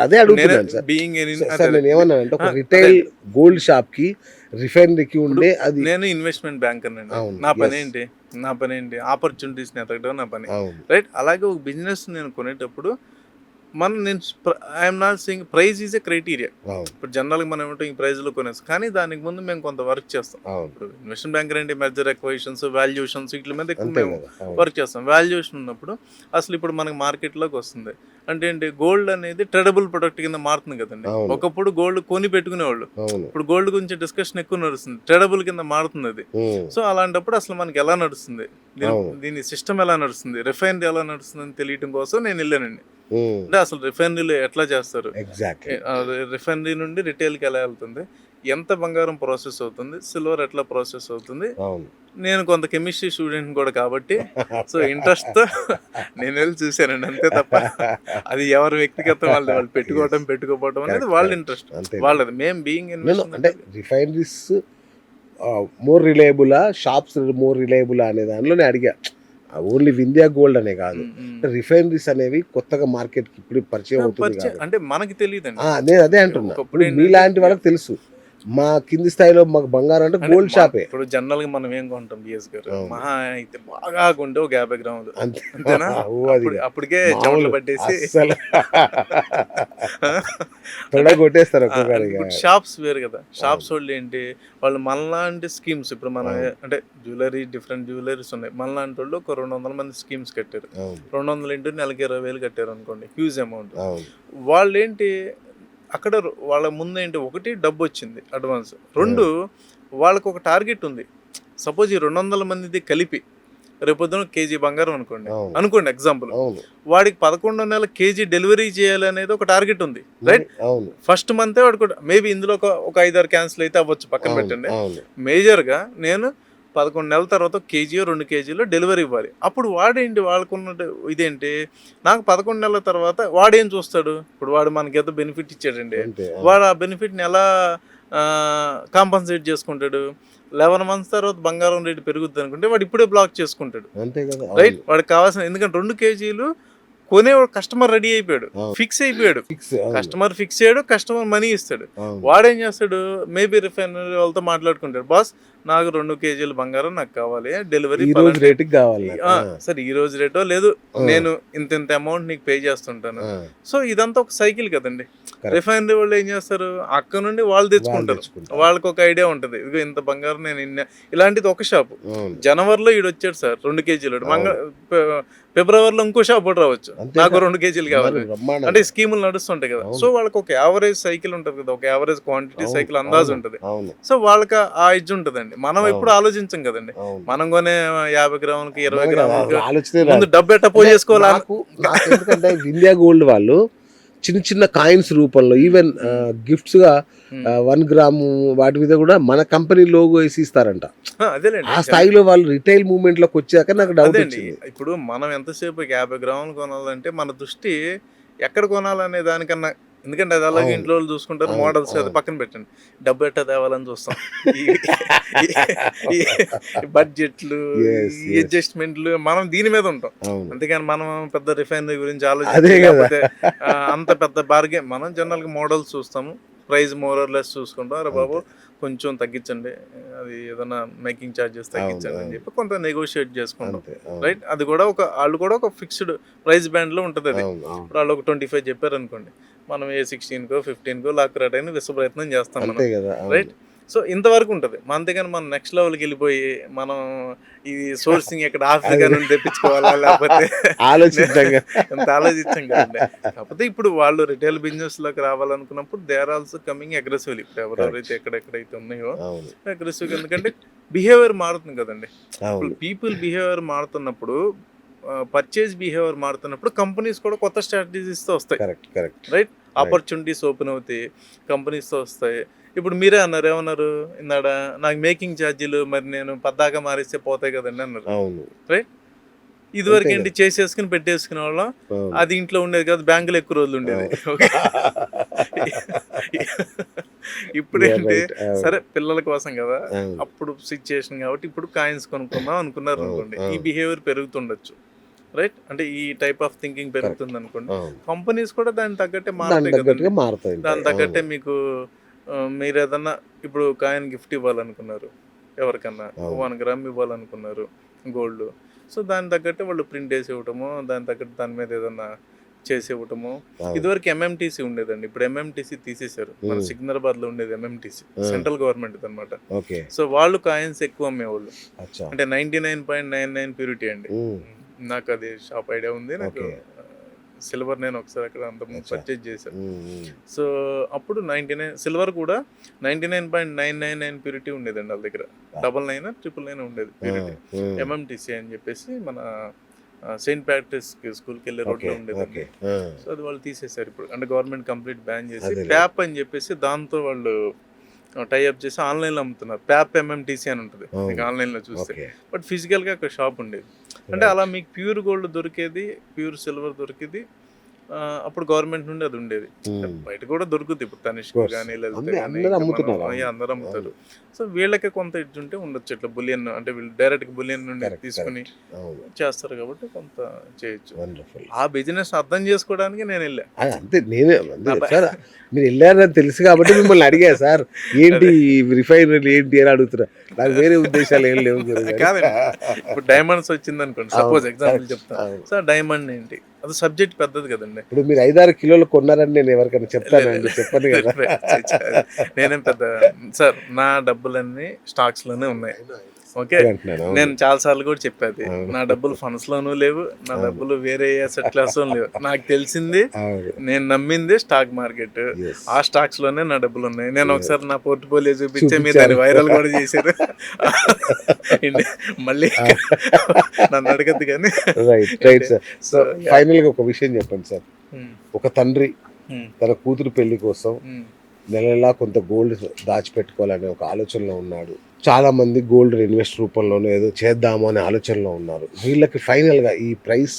అదే అడుగుతున్నాను సార్. నేను ఏమన్నానంటే ఒక రిటైల్ గోల్డ్ షాప్ కి రిఫైనరీకి ఉండే అది. నేను ఇన్వెస్ట్మెంట్ బ్యాంకర్ అండి, నా పని ఏంటి ఆపర్చునిటీస్ ఎతకడం నా పని, రైట్. అలాగే ఒక బిజినెస్ నేను కొనేటప్పుడు నేను I'm not saying price is a criteria. ఇప్పుడు జనరల్గా మనం ఏమంటాం ఈ ప్రైజ్లో కొనేస్తాం, కానీ దానికి ముందు మేము కొంత వర్క్ చేస్తాం. ఇప్పుడు ఇన్వెస్ట్మెంట్ బ్యాంకర్ అంటే మెజర్ ఎక్వైషన్స్, వాల్యుయేషన్స్ వీటి మీద ఎక్కువ మేము వర్క్ చేస్తాం. వాల్యుయేషన్ ఉన్నప్పుడు అసలు ఇప్పుడు మనకి మార్కెట్లోకి వస్తుంది అంటే ఏంటి, గోల్డ్ అనేది ట్రేడబుల్ ప్రొడక్ట్ కింద మారుతుంది కదండి. ఒకప్పుడు గోల్డ్ కొని పెట్టుకునేవాళ్ళు, ఇప్పుడు గోల్డ్ గురించి డిస్కషన్ ఎక్కువ నడుస్తుంది, ట్రేడబుల్ కింద మారుతుంది అది. సో అలాంటప్పుడు అసలు మనకి ఎలా నడుస్తుంది, దీని సిస్టమ్ ఎలా నడుస్తుంది, రిఫైనరీ ఎలా నడుస్తుంది అని తెలియటం కోసం నేను వెళ్ళానండి. అంటే అసలు రిఫైనరీలో ఎట్లా చేస్తారు, రిఫైనరీ నుండి రిటైల్కి ఎలా వెళ్తుంది, ఎంత బంగారం ప్రాసెస్ అవుతుంది, సిల్వర్ ఎట్లా ప్రాసెస్ అవుతుంది. నేను కొంత కెమిస్ట్రీ స్టూడెంట్ కూడా కాబట్టి సో ఇంట్రెస్ట్తో నేను వెళ్ళి చూశానండి, అంతే తప్ప అది ఎవరి వ్యక్తిగతం వాళ్ళు పెట్టుకోవడం అనేది వాళ్ళ ఇంట్రెస్ట్ వాళ్ళది. మేము బీయింగ్ అంటే రిఫైనరీస్ మోర్ రిలయబులా, షాప్స్ మోర్ రిలయబులా అనే దానిలోనే అడిగా. ఓన్లీ ఇండియా గోల్డ్ అనే కాదు, రిఫైనరీస్ అనేవి కొత్తగా మార్కెట్ కి ఇప్పుడు పరిచయం అవుతుంది అంటే మనకి తెలియదు. నేను అదే అంటున్నా, మీలాంటి వాళ్ళకి తెలుసు. మా కింది స్థాయిలో మాకు బంగారం అంటే గోల్డ్ షాపే. ఇప్పుడు జనరల్ గా మనం ఏం కొంటాం బిఎస్ గారు, మహా అయితే బాగా కొంటే ఒక 50 గ్రాములు అంతేనా, అప్పటికే చెమటలు పట్టేసి కొట్టేస్తారు. షాప్స్ వేరు కదా, షాప్స్ వాళ్ళు ఏంటి, వాళ్ళు మనలాంటి స్కీమ్స్ ఇప్పుడు మన అంటే డిఫరెంట్ జ్యువెలరీస్ ఉన్నాయి, మనలాంటి వాళ్ళు ఒక 200 మంది స్కీమ్స్ కట్టారు. 200 ఇంటూ నెలకి 20,000 కట్టారు అనుకోండి, హ్యూజ్ అమౌంట్. వాళ్ళు ఏంటి అక్కడ వాళ్ళ ముందు ఏంటి, ఒకటి డబ్బు వచ్చింది అడ్వాన్స్, 2 వాళ్ళకు ఒక టార్గెట్ ఉంది. సపోజ్ ఈ 200 మందిది కలిపి రేపొద్దున కేజీ బంగారం అనుకోండి ఎగ్జాంపుల్, వాడికి 11వ నెల కేజీ డెలివరీ చేయాలి అనేది ఒక టార్గెట్ ఉంది, రైట్. ఫస్ట్ మంతే వాడు మేబీ ఇందులో ఒక 5-6 క్యాన్సిల్ అయితే అవ్వచ్చు, పక్కన పెట్టండి. మేజర్గా నేను 11 నెలల తర్వాత కేజీ 2 కేజీలో డెలివరీ ఇవ్వాలి. అప్పుడు వాడేంటి, వాళ్ళకున్న ఇదేంటి, నాకు 11 నెలల తర్వాత వాడేం చూస్తాడు, ఇప్పుడు వాడు మనకి ఎంత బెనిఫిట్ ఇచ్చాడండి, వాడు ఆ బెనిఫిట్ని ఎలా కాంపన్సేట్ చేసుకుంటాడు. 11 మంత్స్ తర్వాత బంగారం రేటు పెరుగుద్ది అనుకుంటే వాడు ఇప్పుడే బ్లాక్ చేసుకుంటాడు, రైట్. వాడికి కావాల్సిన, ఎందుకంటే 2 కేజీలు కొనేవాడు కస్టమర్ రెడీ అయిపోయాడు, అవును. ఫిక్స్ అయిపోయాడు, ఫిక్స్ కస్టమర్ ఫిక్స్ అయ్యాడు, కస్టమర్ మనీ ఇస్తాడు. వాడేం చేస్తాడు, మేబీ రిఫైనరీ వాళ్ళతో మాట్లాడుకుంటాడు, బాస్ నాకు 2 కేజీలు బంగారం నాకు కావాలి, డెలివరీ ఈ రోజు రేటుకి కావాలి సరే ఈ రోజు రేటో లేదు, నేను ఇంత అమౌంట్ నీకు పే చేస్తుంటాను. సో ఇదంతా ఒక సైకిల్ కదండి. రిఫైనరీ వాళ్ళు ఏం చేస్తారు, అక్కడ నుండి వాళ్ళు తెచ్చుకుంటారు, వాళ్ళకి ఒక ఐడియా ఉంటుంది, ఇదిగో ఇంత బంగారం నేను ఇలాంటిది ఒక షాపు. జనవరిలో ఈడు వచ్చాడు సార్ 2 కేజీలు, ఫిబ్రవరిలో ఇంకో షాప్ రావచ్చు, నాకు 2 కేజీలు కావాలి, అంటే స్కీములు నడుస్తుంటాయి కదా. సో వాళ్ళకి ఒక యావరేజ్ సైకిల్ ఉంటుంది కదా, ఒక యావరేజ్ క్వాంటిటీ సైకిల్ అందాజు ఉంటుంది. సో వాళ్ళకి ఆ ఎడ్జ్ ఉంటుందండి. మనం ఎప్పుడు ఆలోచించం కదండి, మనం కొనే 50 గ్రాములకి 20 గ్రాములకి ముందు డబ్బు ఎట్ట పో చేసుకోవాలి. ఎందుకంటే ఇండియా గోల్డ్ వాళ్ళు చిన్న చిన్న కాయిన్స్ రూపంలో ఈవెన్ గిఫ్ట్స్ గా 1 గ్రాము వాటి మీద కూడా మన కంపెనీ లోగో వేసి ఇస్తారంట. అదేలేండి, ఆ స్థాయిలో వాళ్ళు రిటైల్ మూవ్మెంట్ లోకి వచ్చాక నాకు డౌట్ అదేండి. ఇప్పుడు మనం ఎంతసేపు 50 గ్రాములు కొనాలంటే మన దృష్టి ఎక్కడ కొనాలనే దానికన్నా, ఎందుకంటే అది అలాగే ఇంట్లో వాళ్ళు చూసుకుంటారు, మోడల్స్ అది పక్కన పెట్టండి, డబ్బు ఎట్టా తేవాలని చూస్తాం, బడ్జెట్లు, అడ్జస్ట్మెంట్లు, మనం దీని మీద ఉంటాం. అంతేగాని మనం పెద్ద రిఫైనరీ గురించి ఆలోచించకపోతే అంత పెద్ద బార్గెన్, మనం జనరల్ గా మోడల్స్ చూస్తాము, ప్రైస్ మోర్ ఆర్ లెస్ చూసుకుంటాం, అరే బాబు కొంచెం తగ్గించండి, అది ఏదైనా మేకింగ్ ఛార్జెస్ తగ్గించండి అని చెప్పి కొంత నెగోషియేట్ చేసుకుంటాం, రైట్. అది కూడా వాళ్ళు కూడా ఒక ఫిక్స్డ్ ప్రైస్ బ్యాండ్ లో ఉంటుంది. అది ఇప్పుడు వాళ్ళు ఒక 25 చెప్పారు అనుకోండి, మనం ఏ 16కో 15కో లాక్కురాటైనా విశ్వ ప్రయత్నం చేస్తాం మనం, రైట్. సో ఇంతవరకు ఉంటుంది. అంతేగాని మనం నెక్స్ట్ లెవెల్కి వెళ్ళిపోయి మనం ఈ సోర్సింగ్ ఇక్కడ ఆఫ్రికా నుండి తెప్పించుకోవాలా, లేకపోతే ఎంత ఆలోచించాం కదండి. కాకపోతే ఇప్పుడు వాళ్ళు రిటైల్ బిజినెస్ లోకి రావాలనుకున్నప్పుడు they are also coming aggressively. ఇప్పుడు ఎవరెవరైతే ఎక్కడెక్కడైతే ఉన్నాయో అగ్రెసివ్, ఎందుకంటే బిహేవియర్ మారుతుంది కదండి. ఇప్పుడు పీపుల్ బిహేవియర్ మారుతున్నప్పుడు, పర్చేజ్ బిహేవియర్ మారుతున్నప్పుడు కంపెనీస్ కూడా కొత్త స్ట్రాటజీస్తో వస్తాయి, రైట్. ఆపర్చునిటీస్ ఓపెన్ అవుతాయి, కంపెనీస్తో వస్తాయి. ఇప్పుడు మీరే అన్నారు, ఏమన్నారు ఇందాడ, నాకు మేకింగ్ ఛార్జీలు మరి నేను పద్దాక మారిస్తే పోతాయి కదండి అన్నారు, రైట్. ఇదివరకు ఏంటి, చేసేసుకుని పెట్టేసుకునే వాళ్ళం, అది ఇంట్లో ఉండేది కాదు, బ్యాంకులో ఎక్కువ రోజులు ఉండేది. ఇప్పుడు ఏంటి, సరే పిల్లల కోసం కదా, అప్పుడు సిచ్యుయేషన్ కాబట్టి ఇప్పుడు కాయిన్స్ కొనుక్కుందాం అనుకున్నారు అనుకోండి, ఈ బిహేవియర్ పెరుగుతుండొచ్చు, రైట్. అంటే ఈ టైప్ ఆఫ్ థింకింగ్ పెరుగుతుంది అనుకోండి, కంపెనీస్ కూడా దానికి తగ్గట్టే మారుతాయి. దాని తగ్గట్టే మీకు మీరు ఏదన్నా ఇప్పుడు కాయిన్ గిఫ్ట్ ఇవ్వాలనుకున్నారు, ఎవరికన్నా 1 గ్రామ్ ఇవ్వాలనుకున్నారు గోల్డ్, సో దాని తగ్గట్టే వాళ్ళు ప్రింట్ వేసి ఇవ్వటము, దాని తగ్గట్టు దాని మీద ఏదన్నా చేసి ఇవ్వటము. ఇదివరకు ఎంఎంటీసీ ఉండేదండి, ఇప్పుడు ఎంఎంటీసీ తీసేశారు. మన సికింద్రాబాద్ లో ఉండేది ఎంఎంటీసీ, సెంట్రల్ గవర్నమెంట్ అనమాట. సో వాళ్ళు కాయిన్స్ ఎక్కువ అమ్మేవాళ్ళు, అంటే 99.99 ప్యూరిటీ అండి. నాకు అది షాప్ ఐడియా ఉంది, నాకు సిల్వర్ నేను ఒకసారి అక్కడ అంత పర్చేజ్ చేశాను. సో అప్పుడు 99 సిల్వర్ కూడా 99.999 ప్యూరిటీ ఉండేదండి వాళ్ళ దగ్గర, 99 999 ఉండేది ప్యూరిటీ. ఎంఎంటీసీ అని చెప్పేసి మన సెయింట్ ప్యాట్రిక్స్ స్కూల్కి వెళ్ళే రోడ్లో ఉండేదండి. సో అది వాళ్ళు తీసేశారు ఇప్పుడు, అంటే గవర్నమెంట్ కంప్లీట్ బ్యాన్ చేసి ప్యాప్ అని చెప్పేసి దాంతో వాళ్ళు టైఅప్ చేసి ఆన్లైన్లో అమ్ముతున్నారు. ప్యాప్ ఎంఎంటీసీ అని ఉంటుంది మీకు ఆన్లైన్లో చూస్తే, బట్ ఫిజికల్గా అక్కడ షాప్ ఉండేది. అంటే అలా మీకు ప్యూర్ గోల్డ్ దొరికేది, ప్యూర్ సిల్వర్ దొరికేది, అప్పుడు గవర్నమెంట్ నుండి అది ఉండేది. బయట కూడా దొరుకుతుంది ఇప్పుడు, తనిష్క్ కానీ అందరూ అమ్ముతారు. సో వీళ్ళకి కొంత ఎడ్జ్ ఉంటే ఉండొచ్చు, ఇట్లా బులియన్, అంటే వీళ్ళు డైరెక్ట్ బులియన్ నుండి తీసుకుని చేస్తారు కాబట్టి కొంత చేయొచ్చు. ఆ బిజినెస్ అర్థం చేసుకోవడానికి నేను వెళ్ళా, అంతే. మీరు వెళ్ళారని తెలుసు కాబట్టి మిమ్మల్ని అడిగా, సార్ ఏంటి రిఫైనరీ ఏంటి అని అడుగుతున్నా, నాకు వేరే ఉద్దేశాలు ఏం లేవు. ఇప్పుడు డైమండ్స్ వచ్చింది అనుకోండి, సపోజ్ ఎగ్జాంపుల్ చెప్తాను సార్, డైమండ్ ఏంటి, అది సబ్జెక్ట్ పెద్దది కదండి. ఇప్పుడు మీరు 5-6 కిలోలు కొన్నారని నేను ఎవరికైనా చెప్తానండి, చెప్పండి కదా. నేనేం పెద్ద సార్, నా డబ్బులన్నీ స్టాక్స్ లోనే ఉన్నాయి, ఓకే. నేను చాలా సార్లు కూడా చెప్పేది, నా డబ్బులు ఫండ్స్ లోనూ లేవు, నా డబ్బులు వేరే అసెట్ క్లాస్ లో లేవు. నాకు తెలిసింది, నేను నమ్మింది స్టాక్ మార్కెట్, ఆ స్టాక్స్ లోనే నా డబ్బులు ఉన్నాయి. నేను ఒకసారి నా పోర్ట్ఫోలియో చూపించే మీరు దాన్ని వైరల్ కూడా చేశారు, మళ్ళీ నన్ను అడగద్దు కానీ. సో ఫైనల్ గా ఒక విషయం చెప్పండి సార్, ఒక తండ్రి తన కూతురు పెళ్లి కోసం నెలలా కొంత గోల్డ్ దాచిపెట్టుకోవాలనే ఒక ఆలోచనలో ఉన్నాడు. చాలా మంది గోల్డ్ ఇన్వెస్ట్ రూపంలోనే ఏదో చేద్దాము అనే ఆలోచనలో ఉన్నారు. వీళ్ళకి ఫైనల్గా ఈ ప్రైస్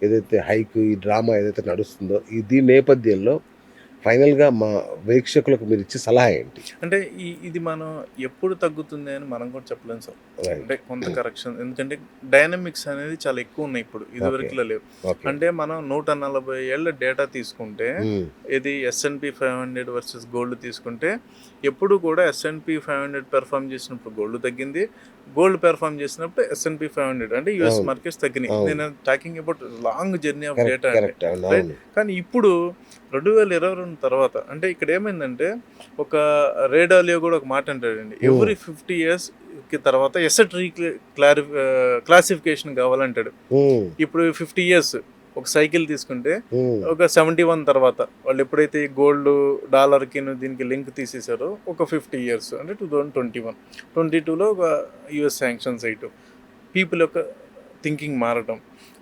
ఏదైతే హైక్, ఈ డ్రామా ఏదైతే నడుస్తుందో, దీని నేపథ్యంలో ఫైనల్గా మా వీక్షకులకు మీరు ఇచ్చే సలహా ఏంటి? అంటే ఇది మనం ఎప్పుడు తగ్గుతుంది అని మనం కూడా చెప్పలేం సార్. రైట్. అంటే కొంత కరెక్షన్, ఎందుకంటే డైనమిక్స్ అనేది చాలా ఎక్కువ ఉన్నాయి ఇప్పుడు, ఇదివరకులో లేవు. ఓకే. అంటే మనం 140 ఏళ్ళ డేటా తీసుకుంటే, ఇది S&P 500 వర్సెస్ గోల్డ్ తీసుకుంటే, ఎప్పుడు కూడా S&P 500 పెర్ఫామ్ చేసినప్పుడు గోల్డ్ తగ్గింది, గోల్డ్ పెర్ఫామ్ చేసినప్పుడు S&P 500 అంటే యూఎస్ అవును. మార్కెట్స్ తగ్గినాయి. అవును. నేను talking about long journey of data. Correct. అవును. కానీ ఇప్పుడు 2022 తర్వాత అంటే ఇక్కడ ఏమైందంటే, ఒక రేడాలియో కూడా ఒక మాట అంటాడండి, ఎవ్రీ 50 years కి తర్వాత ఎసెట్ క్లాసిఫికేషన్ కావాలంటాడు. ఇప్పుడు 50 years ఒక సైకిల్ తీసుకుంటే, ఒక 71 తర్వాత వాళ్ళు ఎప్పుడైతే గోల్డ్ డాలర్కి దీనికి లింక్ తీసేశారో, ఒక 50 years అంటే 2021, 22లో ఒక యుఎస్ శాంక్షన్స్ అయ్యటం, పీపుల్ యొక్క థింకింగ్ మారటం,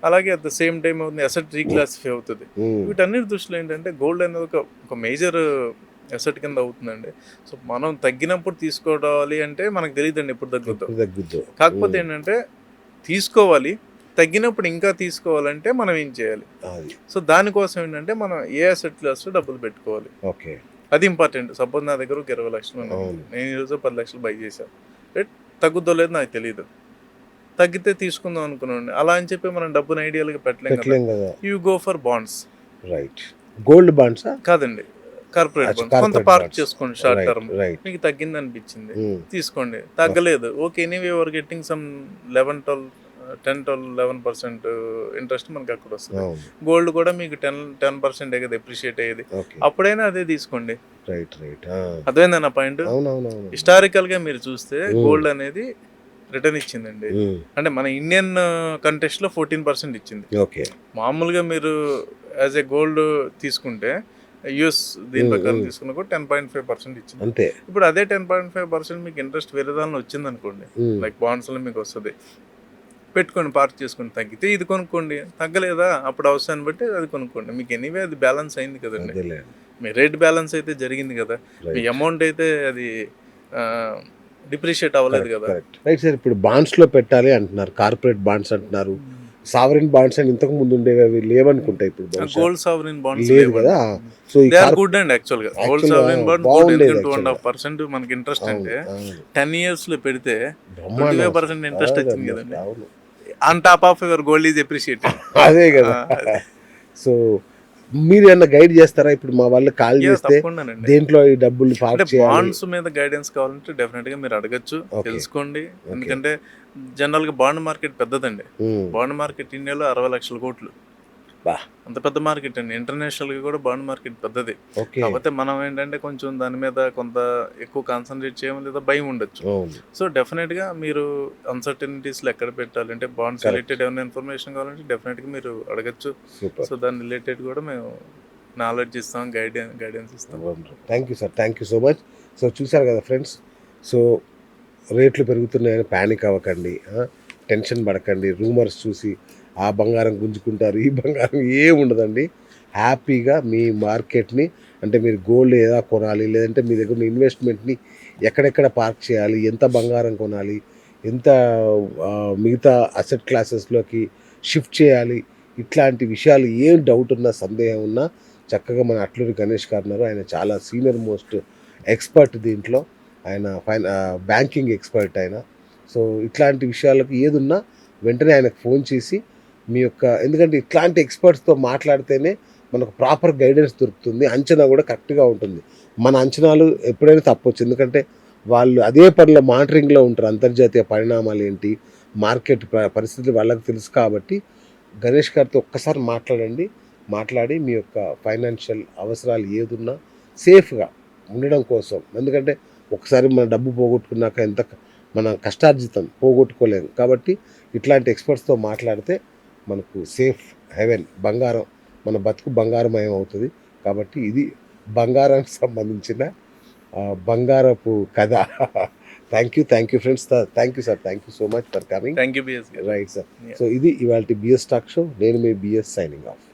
అలాగే అట్ ద సేమ్ టైం అవుతుంది అసెట్ రీక్లాసిఫై అవుతుంది. వీటన్నిటి దృష్టిలో ఏంటంటే గోల్డ్ అనేది ఒక మేజర్ అసెట్ కింద అవుతుందండి. సో మనం తగ్గినప్పుడు తీసుకోవాలి అంటే మనకు తెలియదండి ఎప్పుడు తగ్గుద్దో. కాకపోతే ఏంటంటే తీసుకోవాలి, తగ్గినప్పుడు ఇంకా తీసుకోవాలంటే మనం ఏం చేయాలి. సో దానికోసం ఏంటంటే మనం ఏ అసెట్ క్లాస్లో డబ్బులు పెట్టుకోవాలి, ఓకే, అది ఇంపార్టెంట్. సపోజ్ నా దగ్గర ఒక 20 లక్షలు ఉన్నాయి, నేను ఈరోజు 10 లక్షలు బై చేశాను, రైట్, తగ్గుద్దో లేదు నాకు తెలియదు, తగ్గితే తీసుకుందాం అనుకున్నాను. అలా అని చెప్పి మనం డబ్బుని ఐడియల్గా పెట్టలేం కదా. You go for bonds. Right. Gold bonds కాదండి, కార్పొరేట్ బాండ్స్. కొంత పార్క్ చేసుకోండి షార్ట్ టర్మ్, మీకు తగ్గింది అనిపించింది తీసుకోండి, తగ్గలేదు okay, anyway your getting some 10-11% interest మనకి అక్కడ వస్తుంది. గోల్డ్ కూడా మీకు 10% కదా ఎప్రిషియేట్ అయ్యేది, అప్పుడైనా అదే తీసుకోండి. అదేందా నా పాయింట్. హిస్టారికల్ గా మీరు చూస్తే గోల్డ్ అనేది రిటర్న్ ఇచ్చిందండి. అంటే మన ఇండియన్ కంటెస్ట్ లో 14% ఇచ్చింది. మామూలుగా మీరు యాజ్ ఏ గోల్డ్ తీసుకుంటే యుఎస్ దీని ప్రకారం తీసుకున్నా కూడా 10.5% ఇచ్చింది అంతే. ఇప్పుడు అదే 10.5% మీకు ఇంట్రెస్ట్ వేరే దానిలో వచ్చింది అనుకోండి, లైక్ బాండ్స్ లో మీకు వస్తుంది, పెట్టుకోండి, పార్క్ చేసుకొని, తగ్గితే ఇది కొనుక్కోండి, తగ్గలేదా అప్పుడు అవసరాన్ని బట్టి అది కొనుక్కోండి, మీకు ఎనీవే అది బ్యాలెన్స్ అయింది కదండి. మీ రేట్ బ్యాలెన్స్ అయితే జరిగింది కదా, మీ అమౌంట్ అయితే అది డిప్రిషియేట్ అవ్వలేదు కదా. Right sir. ఇప్పుడు బాండ్స్ లో పెట్టాలి అంటున్నారు, కార్పొరేట్ బాండ్స్ అంటున్నారు, సావరిన్ బాండ్స్ అని ఇంతకు ముందు ఉండేవి, అవి లేవనుకుంటా ఇప్పుడు. గోల్డ్ సావరిన్ బాండ్స్ లేదు కదా. So they are good and actual గా గోల్డ్ సావరిన్ బాండ్ గుడ్, ఎందుకంటే 2.5% మనకి ఇంట్రెస్ట్ అంటే 10 years లో పెడితే 25% ఇంట్రెస్ట్ వచ్చింది కదండి. On top of your gold is appreciated. అదే కదా. సో మీరు ఏమన్నా గైడ్ చేస్తారా ఇప్పుడు మా వాళ్ళు కాల్ చేస్తే దేంట్లో ఈ డబ్బులు పార్క్ చేయాలి? బాండ్స్ మీద గైడెన్స్ కావాలంటే డెఫినెట్ గా మీరు అడగచ్చు, తెలుసుకోండి. ఎందుకంటే జనరల్ గా బాండ్ మార్కెట్ పెద్దదండి. బాండ్ మార్కెట్ ఇండియాలో 60 లక్షల కోట్లు, అంత పెద్ద మార్కెట్ అండి. ఇంటర్నేషనల్ గా కూడా బాండ్ మార్కెట్ పెద్దది. కాకపోతే మనం ఏంటంటే కొంచెం దాని మీద కొంత ఎక్కువ కాన్సన్ట్రేట్ చేయడం లేదా భయం ఉండొచ్చు. సో డెఫినెట్ గా మీరు అన్సర్టనిటీస్ లో ఎక్కడ పెట్టాలి అంటే బాండ్స్ రిలేటెడ్ ఏమైనా ఇన్ఫర్మేషన్ కావాలంటే డెఫినెట్ గా మీరు అడగచ్చు. సో దాని రిలేటెడ్ కూడా మేము నాలెడ్జ్ ఇస్తాం, గైడెన్స్ ఇస్తాం. Thank you sir, thank you so much. So చూసారు కదా ఫ్రెండ్స్, సో రేట్లు పెరుగుతున్నాయని ప్యానిక్ అవ్వకండి, టెన్షన్ పడకండి, రూమర్స్ చూసి ఆ బంగారం గుంజుకుంటారు, ఈ బంగారం ఏం ఉండదండి. హ్యాపీగా మీ మార్కెట్ని, అంటే మీరు గోల్డ్ ఏదా కొనాలి, లేదంటే మీ దగ్గర ఉన్న ఇన్వెస్ట్మెంట్ని ఎక్కడెక్కడ పార్క్ చేయాలి, ఎంత బంగారం కొనాలి, ఎంత మిగతా అసెట్ క్లాసెస్లోకి షిఫ్ట్ చేయాలి, ఇట్లాంటి విషయాలు ఏం డౌట్ ఉన్నా, సందేహం ఉన్నా చక్కగా మన అట్లూరి గణేష్ గారు ఉన్నారు. ఆయన చాలా సీనియర్ మోస్ట్ ఎక్స్పర్ట్ దీంట్లో, ఆయన బ్యాంకింగ్ ఎక్స్పర్ట్ ఆయన. సో ఇట్లాంటి విషయాలకు ఏదున్నా వెంటనే ఆయనకు ఫోన్ చేసి మీ యొక్క, ఎందుకంటే ఇట్లాంటి ఎక్స్పర్ట్స్తో మాట్లాడితేనే మనకు ప్రాపర్ గైడెన్స్ దొరుకుతుంది, అంచనా కూడా కరెక్ట్గా ఉంటుంది. మన అంచనాలు ఎప్పుడైనా తప్పొచ్చు, ఎందుకంటే వాళ్ళు అదే పనిలో మానిటరింగ్లో ఉంటారు, అంతర్జాతీయ పరిణామాలు ఏంటి, మార్కెట్ పరిస్థితులు వాళ్ళకి తెలుసు. కాబట్టి గణేష్ గారితో ఒక్కసారి మాట్లాడి మీ యొక్క ఫైనాన్షియల్ అవసరాలు ఏదున్నా సేఫ్గా ఉండడం కోసం, ఎందుకంటే ఒకసారి మన డబ్బు పోగొట్టుకున్నాక ఎంత మన కష్టార్జితం పోగొట్టుకోలేము. కాబట్టి ఇట్లాంటి ఎక్స్పర్ట్స్తో మాట్లాడితే మనకు సేఫ్ హెవెన్, బంగారం, మన బతుకు బంగారమయం అవుతుంది. కాబట్టి ఇది బంగారానికి సంబంధించిన బంగారపు కథ. Thank you friends, thank you sir, thank you so much for coming. Thank you BS. Right sir. So ఇది ఇవాళ బిఎస్ టాక్ షో. నేను మీ బిఎస్ సైనింగ్ ఆఫ్.